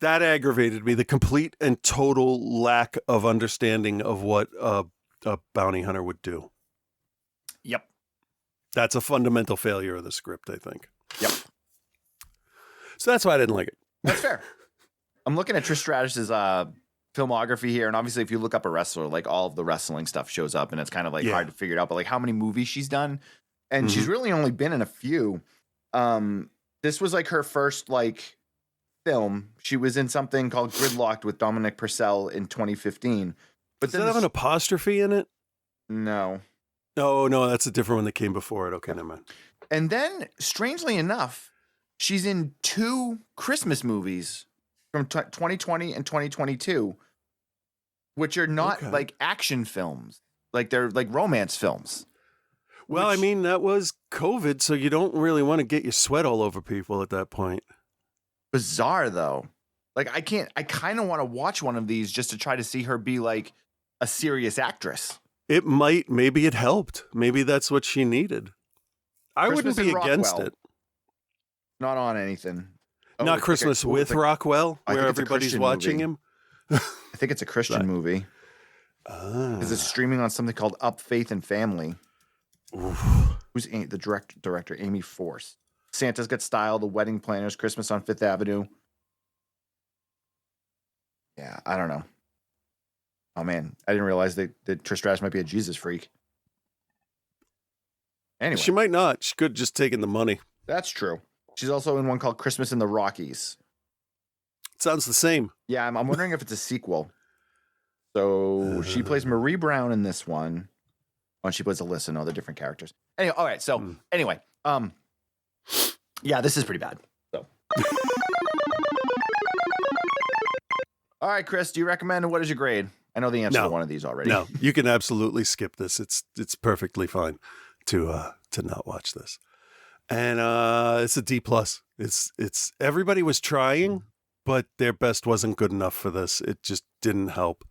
That aggravated me. The complete and total lack of understanding of what a bounty hunter would do. Yep. That's a fundamental failure of the script, I think. Yep. So that's why I didn't like it. That's fair. I'm looking at Trish Stratus's filmography here, and obviously if you look up a wrestler, like, all of the wrestling stuff shows up, and it's kind of like hard to figure it out, but like how many movies she's done, and she's really only been in a few. This was like her first like film. She was in something called Gridlocked with Dominic Purcell in 2015. But does that have an apostrophe in it? No. Oh, no, that's a different one that came before it. Okay, never mind. And then, strangely enough, she's in 2 Christmas movies from 2020 and 2022, which are not like action films. Like, they're like romance films. Well, I mean, that was COVID, so you don't really want to get your sweat all over people at that point. Bizarre, though. Like, I kind of want to watch one of these just to try to see her be like a serious actress. Maybe it helped. Maybe that's what she needed. I wouldn't be against it. Not on anything. Not Christmas with Rockwell, where everybody's watching him. I think it's a Christian movie. Because it's streaming on something called Up Faith and Family. Who's the director? Amy Force. Santa's Got Style, The Wedding Planners, Christmas on Fifth Avenue. Yeah, I don't know. Oh, man. I didn't realize that Trish Stratus might be a Jesus freak. Anyway. She might not. She could have just taken the money. That's true. She's also in one called Christmas in the Rockies. Sounds the same. Yeah, I'm wondering if it's a sequel. So she plays Marie Brown in this one. Oh, and she plays Alyssa and other different characters. Anyway, all right. So anyway, yeah, this is pretty bad. So, all right, Chris, do you recommend? What is your grade? I know the answer to one of these already. No, you can absolutely skip this. It's perfectly fine to not watch this. And it's a D+. It's everybody was trying, but their best wasn't good enough for this. It just didn't help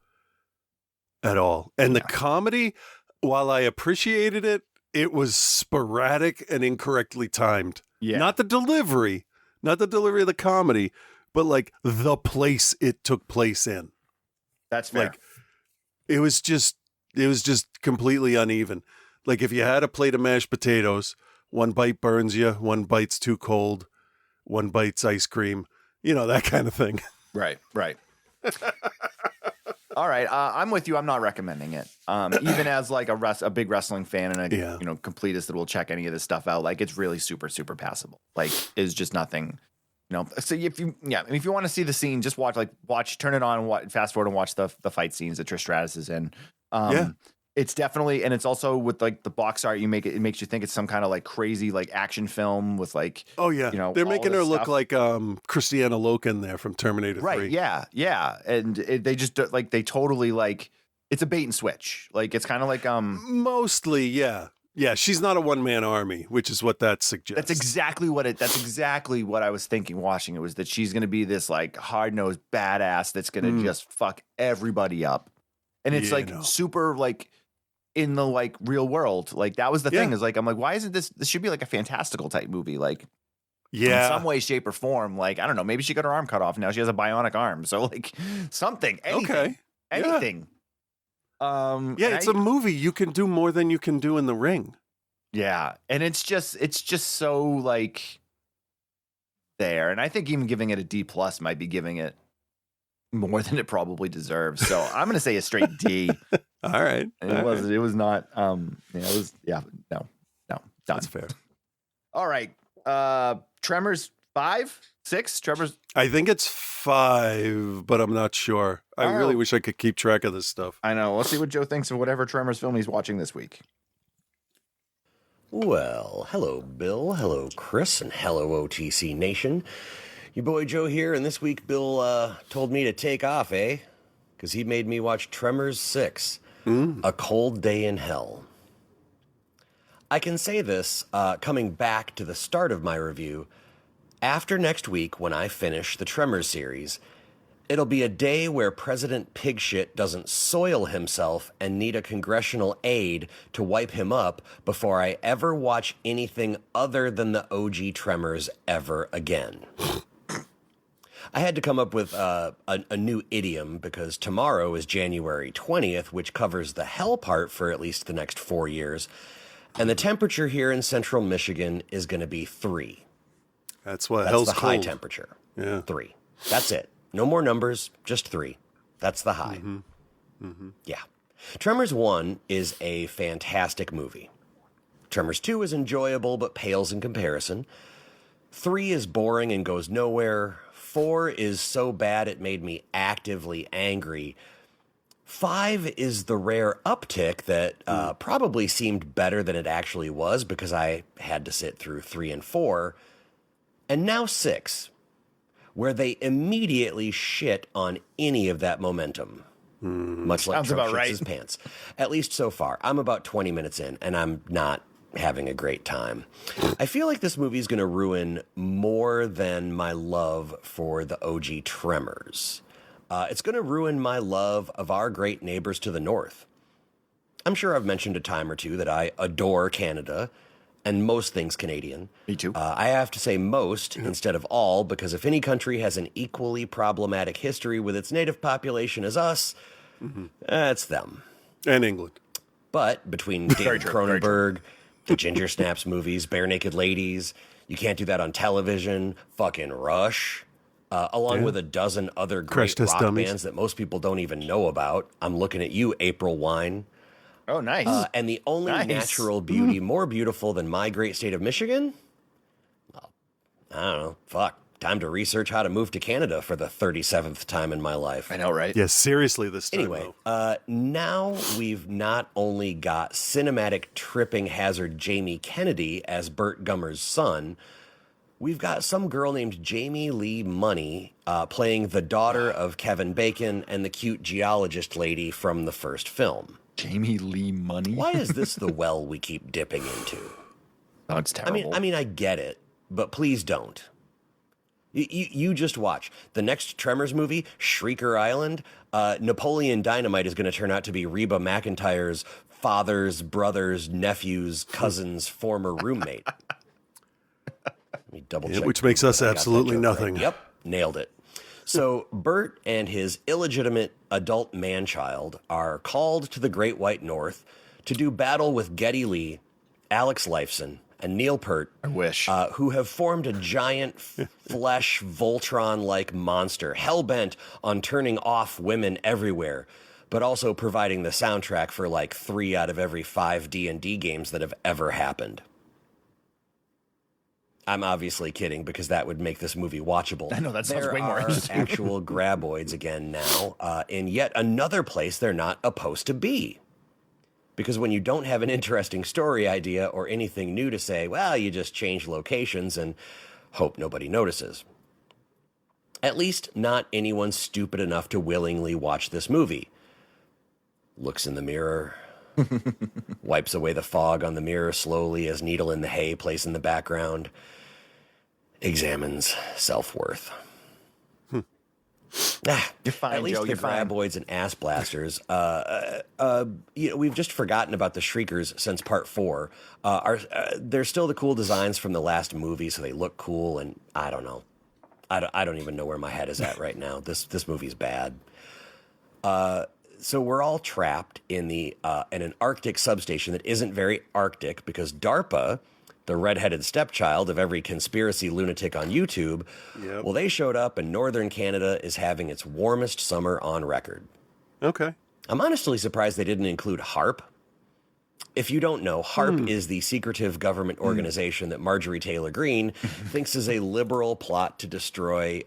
at all. And the comedy, while I appreciated it, it was sporadic and incorrectly timed. Yeah. Not the delivery of the comedy, but like the place it took place in. That's fair. Like it was just completely uneven. Like if you had a plate of mashed potatoes, one bite burns you, one bite's too cold, one bite's ice cream, that kind of thing. Right. All right, I'm with you. I'm not recommending it. Even as like a big wrestling fan and a completist that will check any of this stuff out, like it's really super passable. Like it's just nothing. So if you want to see the scene, just watch, turn it on, and fast forward and watch the fight scenes that Trish Stratus is in. It's definitely, and it's also with like the box art, it makes you think it's some kind of like crazy like action film with like, they're making her look like Christiana Loken there from Terminator 3. Right? Yeah, and they just like they totally like it's a bait and switch. Like it's kind of like mostly, yeah. She's not a one-man army, which is what that suggests. That's exactly what I was thinking watching it, was that she's going to be this like hard-nosed badass that's going to just fuck everybody up. And it's super like in the like real world. Like that was the thing, is like, I'm like, why isn't this should be like a fantastical type movie? Like, in some way, shape, or form. Like, I don't know, maybe she got her arm cut off. Now she has a bionic arm. So like something, anything. It's a movie. You can do more than you can do in the ring. Yeah. And it's just so like there. And I think even giving it a D+ might be giving it more than it probably deserves. So I'm going to say a straight D. All right. It was not, no, done. That's fair. All right. Tremors 5, 6, Tremors. I think it's 5, but I'm not sure. I really wish I could keep track of this stuff. I know. Let's see what Joe thinks of whatever Tremors film he's watching this week. Well, hello, Bill. Hello, Chris. And hello, OTC Nation. Your boy Joe here, and this week Bill told me to take off, eh? Because he made me watch Tremors 6, A Cold Day in Hell. I can say this, coming back to the start of my review, after next week when I finish the Tremors series, it'll be a day where President Pigshit doesn't soil himself and need a congressional aid to wipe him up before I ever watch anything other than the OG Tremors ever again. I had to come up with a new idiom because tomorrow is January 20th, which covers the hell part for at least the next 4 years. And the temperature here in central Michigan is going to be 3. That's what That's hell's the cold. high temperature. Yeah. 3. That's it. No more numbers, just 3. That's the high. Yeah. Tremors 1 is a fantastic movie. Tremors 2 is enjoyable but pales in comparison. 3 is boring and goes nowhere. 4 is so bad it made me actively angry. 5 is the rare uptick that probably seemed better than it actually was because I had to sit through 3 and 4. And now 6, where they immediately shit on any of that momentum. Much like Trump shits his pants. At least so far. I'm about 20 minutes in, and I'm not having a great time. I feel like this movie is going to ruin more than my love for the OG Tremors. It's going to ruin my love of our great neighbors to the north. I'm sure I've mentioned a time or two that I adore Canada and most things Canadian. Me too. I have to say most instead of all, because if any country has an equally problematic history with its native population as us, it's them. And England. But between David Cronenberg, the Ginger Snaps movies, Bare Naked Ladies, You Can't Do That on Television, fucking Rush, along with a dozen other great rock bands that most people don't even know about. I'm looking at you, April Wine. Oh, nice. And the only natural beauty more beautiful than my great state of Michigan? Well, I don't know. Fuck. Time to research how to move to Canada for the 37th time in my life. I know, right? Yeah, seriously this time. Anyway, now we've not only got cinematic tripping hazard Jamie Kennedy as Burt Gummer's son, we've got some girl named Jamie Lee Money playing the daughter of Kevin Bacon and the cute geologist lady from the first film. Jamie Lee Money? Why is this the well we keep dipping into? Oh, it's terrible. I mean, I get it, but please don't. You just watch. The next Tremors movie, Shrieker Island, Napoleon Dynamite is going to turn out to be Reba McEntire's father's, brother's, nephew's, cousin's former roommate. Let me double check. Which makes us absolutely nothing. Right. Yep, nailed it. So Bert and his illegitimate adult man-child are called to the Great White North to do battle with Geddy Lee, Alex Lifeson, and Neil Peart, I wish, who have formed a giant flesh Voltron-like monster, hell-bent on turning off women everywhere, but also providing the soundtrack for like 3 out of every 5 D&D games that have ever happened. I'm obviously kidding because that would make this movie watchable. I know, that sounds There way more are interesting. actual graboids again now, in yet another place they're not supposed to be. Because when you don't have an interesting story idea or anything new to say, well, you just change locations and hope nobody notices. At least not anyone stupid enough to willingly watch this movie. Looks in the mirror, wipes away the fog on the mirror slowly as Needle in the Hay plays in the background, examines self-worth. You're fine, At least Joe, the you're fine. graboids and ass blasters. We've just forgotten about the Shriekers since part 4. They're still the cool designs from the last movie, so they look cool. And I don't know. I don't even know where my head is at right now. This movie's bad. So we're all trapped in an Arctic substation that isn't very Arctic because DARPA, the redheaded stepchild of every conspiracy lunatic on YouTube, well, they showed up and northern Canada is having its warmest summer on record. Okay. I'm honestly surprised they didn't include HARP. If you don't know, HARP is the secretive government organization that Marjorie Taylor Greene thinks is a liberal plot to deploy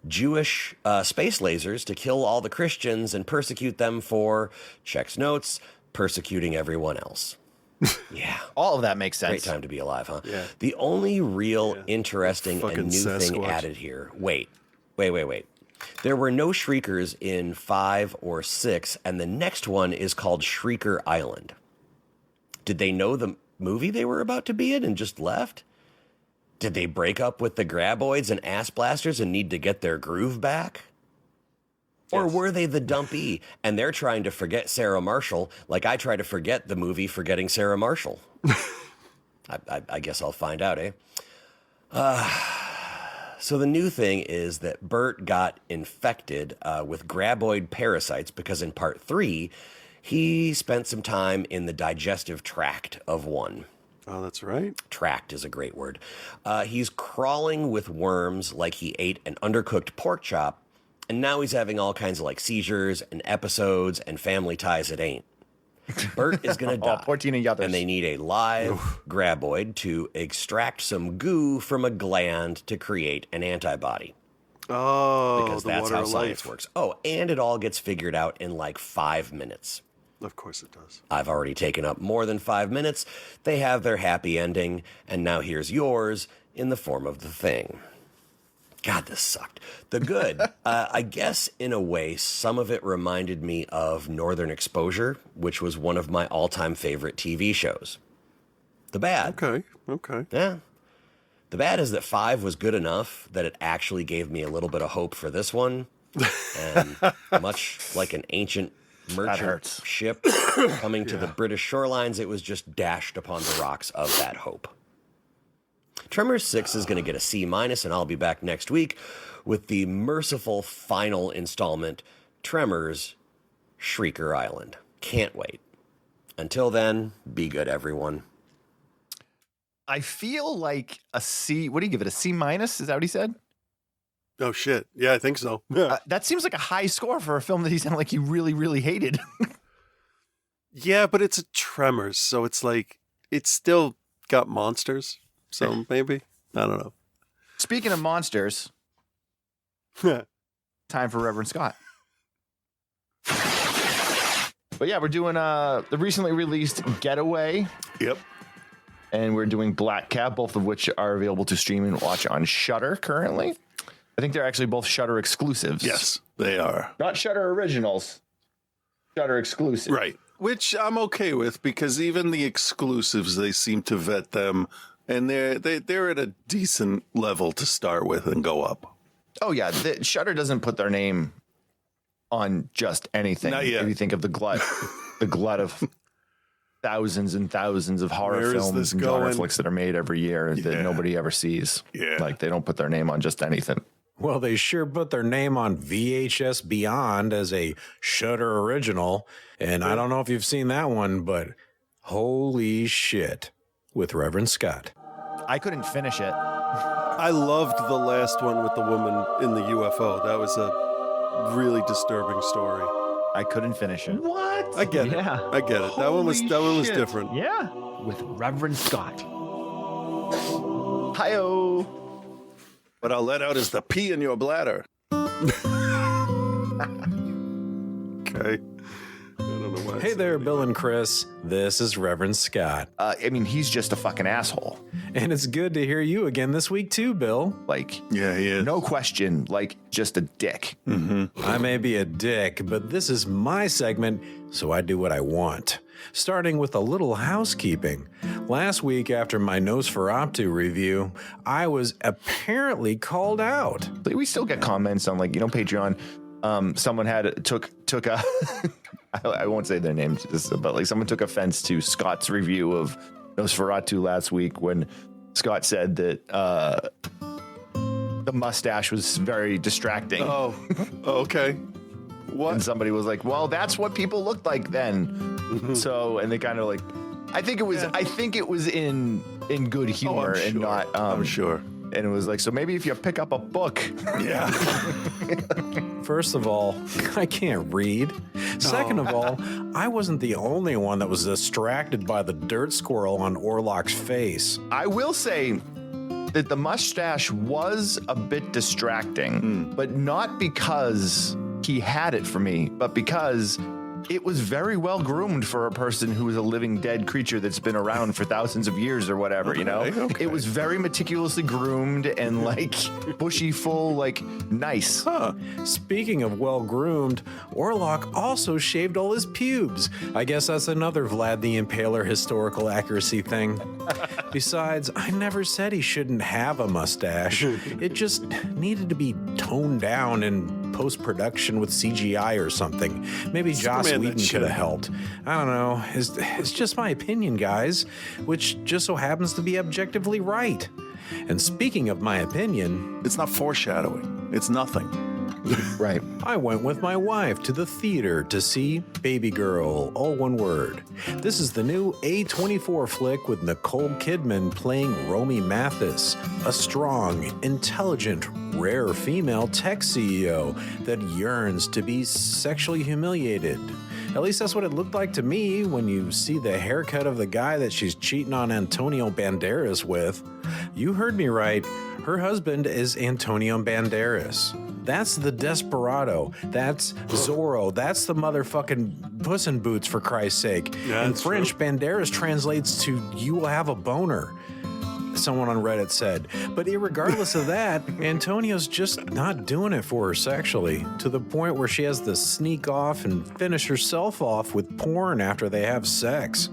Jewish space lasers to kill all the Christians and persecute them for, checks notes, persecuting everyone else. Yeah. All of that makes sense. Great time to be alive, huh? Yeah. The only real interesting Fucking and new thing Sasquatch. added here. Wait. There were no Shriekers in 5 or 6, and the next one is called Shrieker Island. Did they know the movie they were about to be in and just left? Did they break up with the graboids and ass blasters and need to get their groove back? Or were they the dumpy and they're trying to forget Sarah Marshall like I try to forget the movie Forgetting Sarah Marshall? I guess I'll find out, eh? So the new thing is that Bert got infected with graboid parasites because in part 3, he spent some time in the digestive tract of one. Oh, that's right. Tract is a great word. He's crawling with worms like he ate an undercooked pork chop, and now he's having all kinds of like seizures and episodes and family ties it ain't. Bert is going to die. Poor Tina Yothers. And they need a live graboid to extract some goo from a gland to create an antibody. Oh, Because the that's water how of science life. works. Oh, and it all gets figured out in like 5 minutes. Of course it does. I've already taken up more than 5 minutes. They have their happy ending, and now here's yours in the form of The Thing. God, this sucked. The good, I guess in a way, some of it reminded me of Northern Exposure, which was one of my all-time favorite TV shows. The bad. Okay. Yeah. The bad is that 5 was good enough that it actually gave me a little bit of hope for this one. And much like an ancient merchant ship coming to the British shorelines, it was just dashed upon the rocks of that hope. Tremors 6 is going to get a C-, and I'll be back next week with the merciful final installment, Tremors Shrieker Island. Can't wait. Until then, be good, everyone. I feel like a C. What do you give it? A C-? Is that what he said? Oh, shit. Yeah, I think so. That seems like a high score for a film that he sounded like he really, really hated. Yeah, but it's a Tremors, so it's like, it's still got monsters. So maybe. I don't know. Speaking of monsters, time for Reverend Scott. But yeah, we're doing the recently released Getaway. Yep. And we're doing Black Cat, both of which are available to stream and watch on Shudder currently. I think they're actually both Shudder exclusives. Yes, they are. Not Shudder originals. Shudder exclusive. Right. Which I'm okay with because even the exclusives, they seem to vet them, and they're at a decent level to start with and go up. Oh yeah, Shudder doesn't put their name on just anything. Not yet. If you think of the glut of thousands and thousands of horror Where is films this and genre going? flicks that are made every year that nobody ever sees. Yeah. Like they don't put their name on just anything. Well, they sure put their name on VHS Beyond as a Shudder original. And I don't know if you've seen that one, but holy shit. with Reverend Scott. I couldn't finish it. I loved the last one with the woman in the UFO. That was a really disturbing story. I couldn't finish it. What? I get it. I get it. That one was shit. different. Yeah. With Reverend Scott. Hi-oh. What I'll let out is the pee in your bladder. Okay. I don't know why. Hey there, Bill and Chris. This is Reverend Scott. I mean, he's just a fucking asshole. And it's good to hear you again this week too, Bill. Like, yeah, he is. No question, like, just a dick. I may be a dick, but this is my segment, so I do what I want. Starting with a little housekeeping. Last week, after my Nosferatu review, I was apparently called out. We still get comments on, like, Patreon. Someone took a I won't say their names, but like someone took offense to Scott's review of Nosferatu last week when Scott said that the mustache was very distracting. Oh, okay. What? And somebody was like, "Well, that's what people looked like then." So, and they kind of like, I think it was in good humor and not. I'm sure. And it was like, so maybe if you pick up a book. Yeah. First of all, I can't read. Second of all, I wasn't the only one that was distracted by the dirt squirrel on Orlok's face. I will say that the mustache was a bit distracting, but not because he had it for me, but because it was very well groomed for a person who is a living dead creature that's been around for thousands of years or whatever, Okay. It was very meticulously groomed and like bushy full, like nice. Speaking of well groomed, Orlok also shaved all his pubes. I guess that's another Vlad the Impaler historical accuracy thing. Besides, I never said he shouldn't have a mustache. It just needed to be toned down in post-production with CGI or something. Maybe Joss Whedon could have helped. I don't know. It's just my opinion, guys, which just so happens to be objectively right. And speaking of my opinion, It's not foreshadowing. It's nothing. Right. I went with my wife to the theater to see Baby Girl, all one word. This is the new A24 flick with Nicole Kidman playing Romy Mathis, a strong, intelligent, rare female tech CEO that yearns to be sexually humiliated. At least that's what it looked like to me when you see the haircut of the guy that she's cheating on Antonio Banderas with. You heard me right. Her husband is Antonio Banderas. That's the Desperado. That's Zorro. That's the motherfucking Puss in Boots, for Christ's sake. Yeah, in French, Banderas translates to "you will have a boner," someone on Reddit said. But irregardless of that, Antonio's just not doing it for her sexually, to the point where she has to sneak off and finish herself off with porn after they have sex.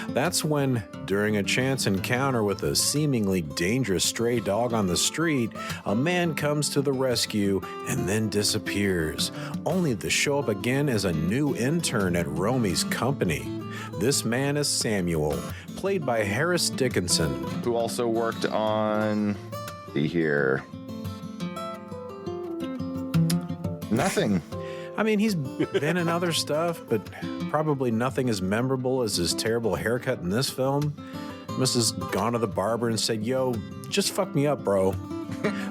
That's when, during a chance encounter with a seemingly dangerous stray dog on the street, a man comes to the rescue and then disappears, only to show up again as a new intern at Romy's company. This man is Samuel, played by Harris Dickinson, who also worked on, see here, nothing. I mean, he's been in other stuff, but probably nothing as memorable as his terrible haircut in this film. Must have gone to the barber and said, "Yo, just fuck me up, bro."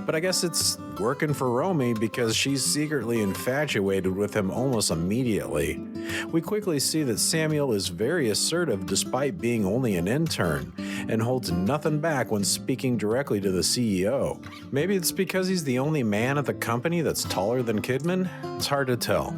But I guess it's working for Romy because she's secretly infatuated with him almost immediately. We quickly see that Samuel is very assertive despite being only an intern and holds nothing back when speaking directly to the CEO. Maybe it's because he's the only man at the company that's taller than Kidman? It's hard to tell.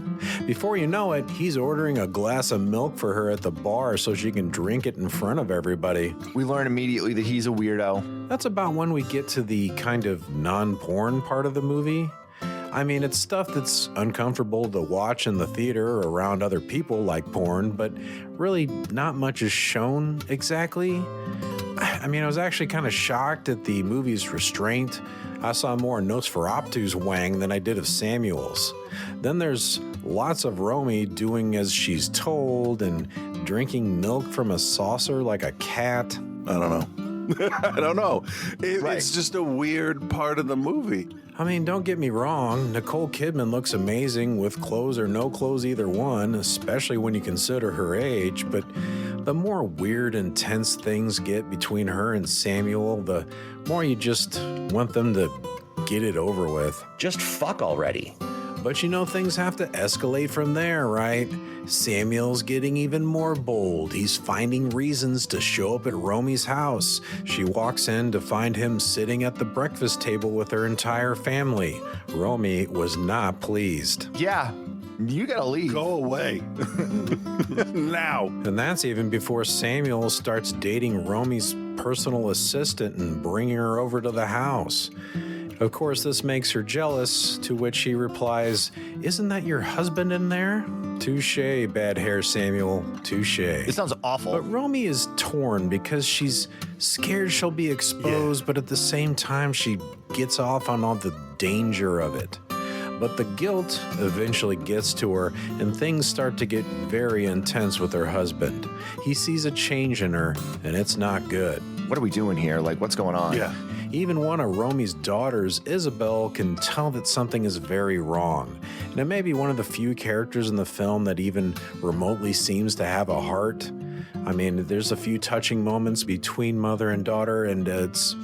Before you know it, he's ordering a glass of milk for her at the bar so she can drink it in front of everybody. We learn immediately that he's a weirdo. That's about when we get to the kind of non-porn part of the movie. I mean, it's stuff that's uncomfortable to watch in the theater or around other people like porn, but really not much is shown exactly. I mean, I was actually kind of shocked at the movie's restraint. I saw more Nosferatu's wang than I did of Samuel's. Then there's lots of Romy doing as she's told and drinking milk from a saucer like a cat. I don't know. I don't know. It's just a weird part of the movie. I mean, don't get me wrong, Nicole Kidman looks amazing with clothes or no clothes, either one, especially when you consider her age, but The more weird and tense things get between her and Samuel, the more you just want them to get it over with. Just fuck already. But you know things have to escalate from there, right? Samuel's getting even more bold. He's finding reasons to show up at Romy's house. She walks in to find him sitting at the breakfast table with her entire family. Romy was not pleased. Yeah, you gotta leave. Go away. Now. And that's even before Samuel starts dating Romy's personal assistant and bringing her over to the house. Of course, this makes her jealous, to which he replies, "Isn't that your husband in there?" Touché, bad hair Samuel, touché. It sounds awful. But Romy is torn because she's scared she'll be exposed, but at the same time, she gets off on all the danger of it. But the guilt eventually gets to her, and things start to get very intense with her husband. He sees a change in her, and it's not good. What are we doing here? Like, what's going on? Yeah. Even one of Romy's daughters, Isabel, can tell that something is very wrong. And it may be one of the few characters in the film that even remotely seems to have a heart. I mean, there's a few touching moments between mother and daughter, and it's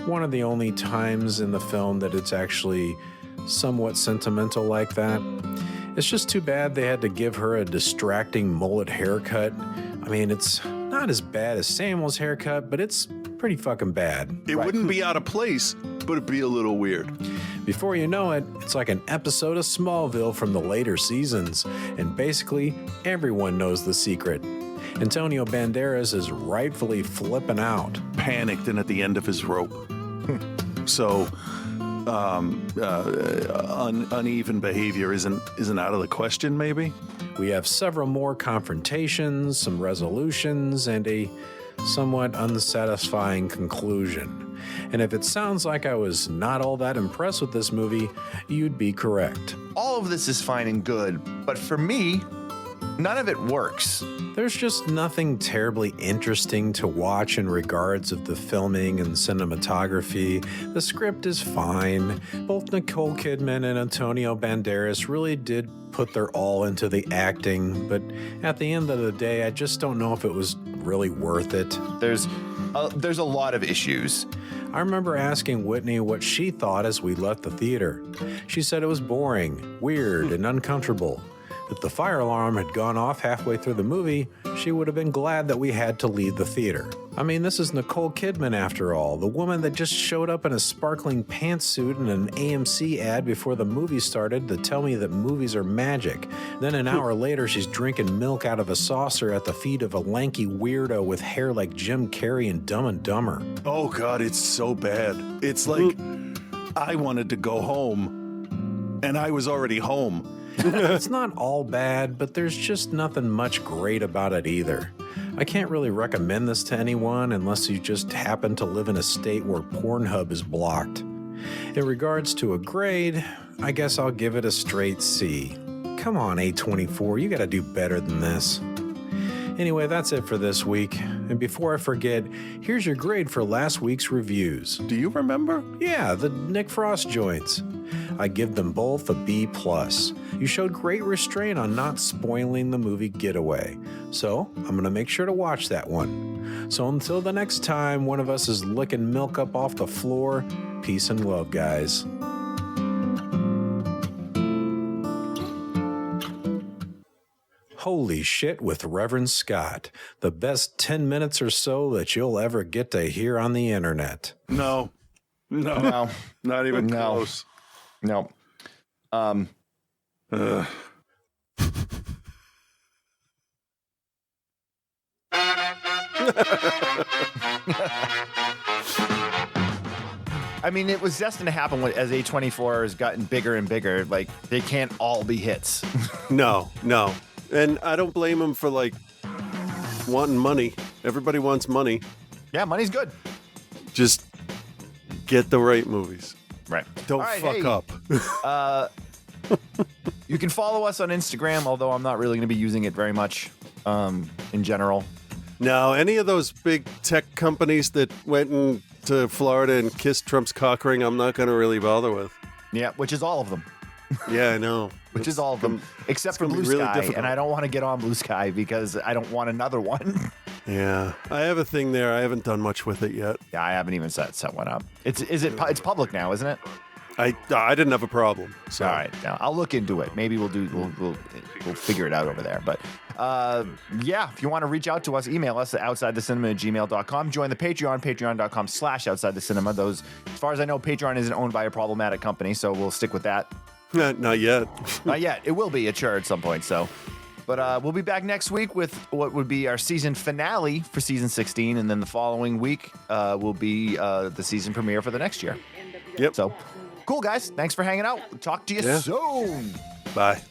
one of the only times in the film that it's actually somewhat sentimental like that. It's just too bad they had to give her a distracting mullet haircut. I mean, it's not as bad as Samuel's haircut, but it's pretty fucking bad. It wouldn't be out of place, but it'd be a little weird. Before you know it, it's like an episode of Smallville from the later seasons, and basically everyone knows the secret. Antonio Banderas is rightfully flipping out. Panicked and at the end of his rope. So, uneven behavior isn't out of the question, maybe? We have several more confrontations, some resolutions, and a somewhat unsatisfying conclusion. And if it sounds like I was not all that impressed with this movie, you'd be correct. All of this is fine and good, but for me, none of it works. There's just nothing terribly interesting to watch in regards of the filming and cinematography. The script is fine. Both Nicole Kidman and Antonio Banderas really did put their all into the acting, but at the end of the day, I just don't know if it was really worth it. There's a lot of issues. I remember asking Whitney what she thought as we left the theater. She said it was boring, weird, and uncomfortable. If the fire alarm had gone off halfway through the movie, she would have been glad that we had to leave the theater. I mean, this is Nicole Kidman after all, the woman that just showed up in a sparkling pantsuit in an AMC ad before the movie started to tell me that movies are magic. Then an hour later, she's drinking milk out of a saucer at the feet of a lanky weirdo with hair like Jim Carrey in Dumb and Dumber. Oh God, it's so bad. It's like I wanted to go home, and I was already home. It's not all bad, but there's just nothing much great about it either. I can't really recommend this to anyone unless you just happen to live in a state where Pornhub is blocked. In regards to a grade, I guess I'll give it a straight C. Come on, A24, you gotta do better than this. Anyway, that's it for this week. And before I forget, here's your grade for last week's reviews. Do you remember? Yeah, the Nick Frost joints. I give them both a B+. You showed great restraint on not spoiling the movie Getaway, so I'm going to make sure to watch that one. So until the next time one of us is licking milk up off the floor, peace and love, guys. Holy Shit with Reverend Scott, the best 10 minutes or so that you'll ever get to hear on the internet. No, not even close. No. I mean, it was destined to happen as A24 has gotten bigger and bigger. Like, they can't all be hits. No. And I don't blame them for, like, wanting money. Everybody wants money. Yeah, money's good. Just get the right movies. Right. Don't fuck up. You can follow us on Instagram, although I'm not really going to be using it very much in general. Now, any of those big tech companies that went to Florida and kissed Trump's cock ring, I'm not going to really bother with. Yeah, which is all of them. Yeah, I know. Which is all of them, except for gonna Blue be really Sky. difficult. And I don't want to get on Blue Sky because I don't want another one. Yeah, I have a thing there. I haven't done much with it yet. Yeah, I haven't even set one up. It's public now, isn't it? I didn't have a problem. So. All right, now I'll look into it. Maybe we'll figure it out over there. But yeah, if you want to reach out to us, email us at outsidethecinema@gmail.com. Join the Patreon, patreon.com/outsidethecinema. Those, as far as I know, Patreon isn't owned by a problematic company, so we'll stick with that. Not yet. Not yet. It will be, sure, at some point. So, but we'll be back next week with what would be our season finale for season 16, and then the following week will be the season premiere for the next year. Yep. So, cool, guys. Thanks for hanging out. Talk to you soon. Bye.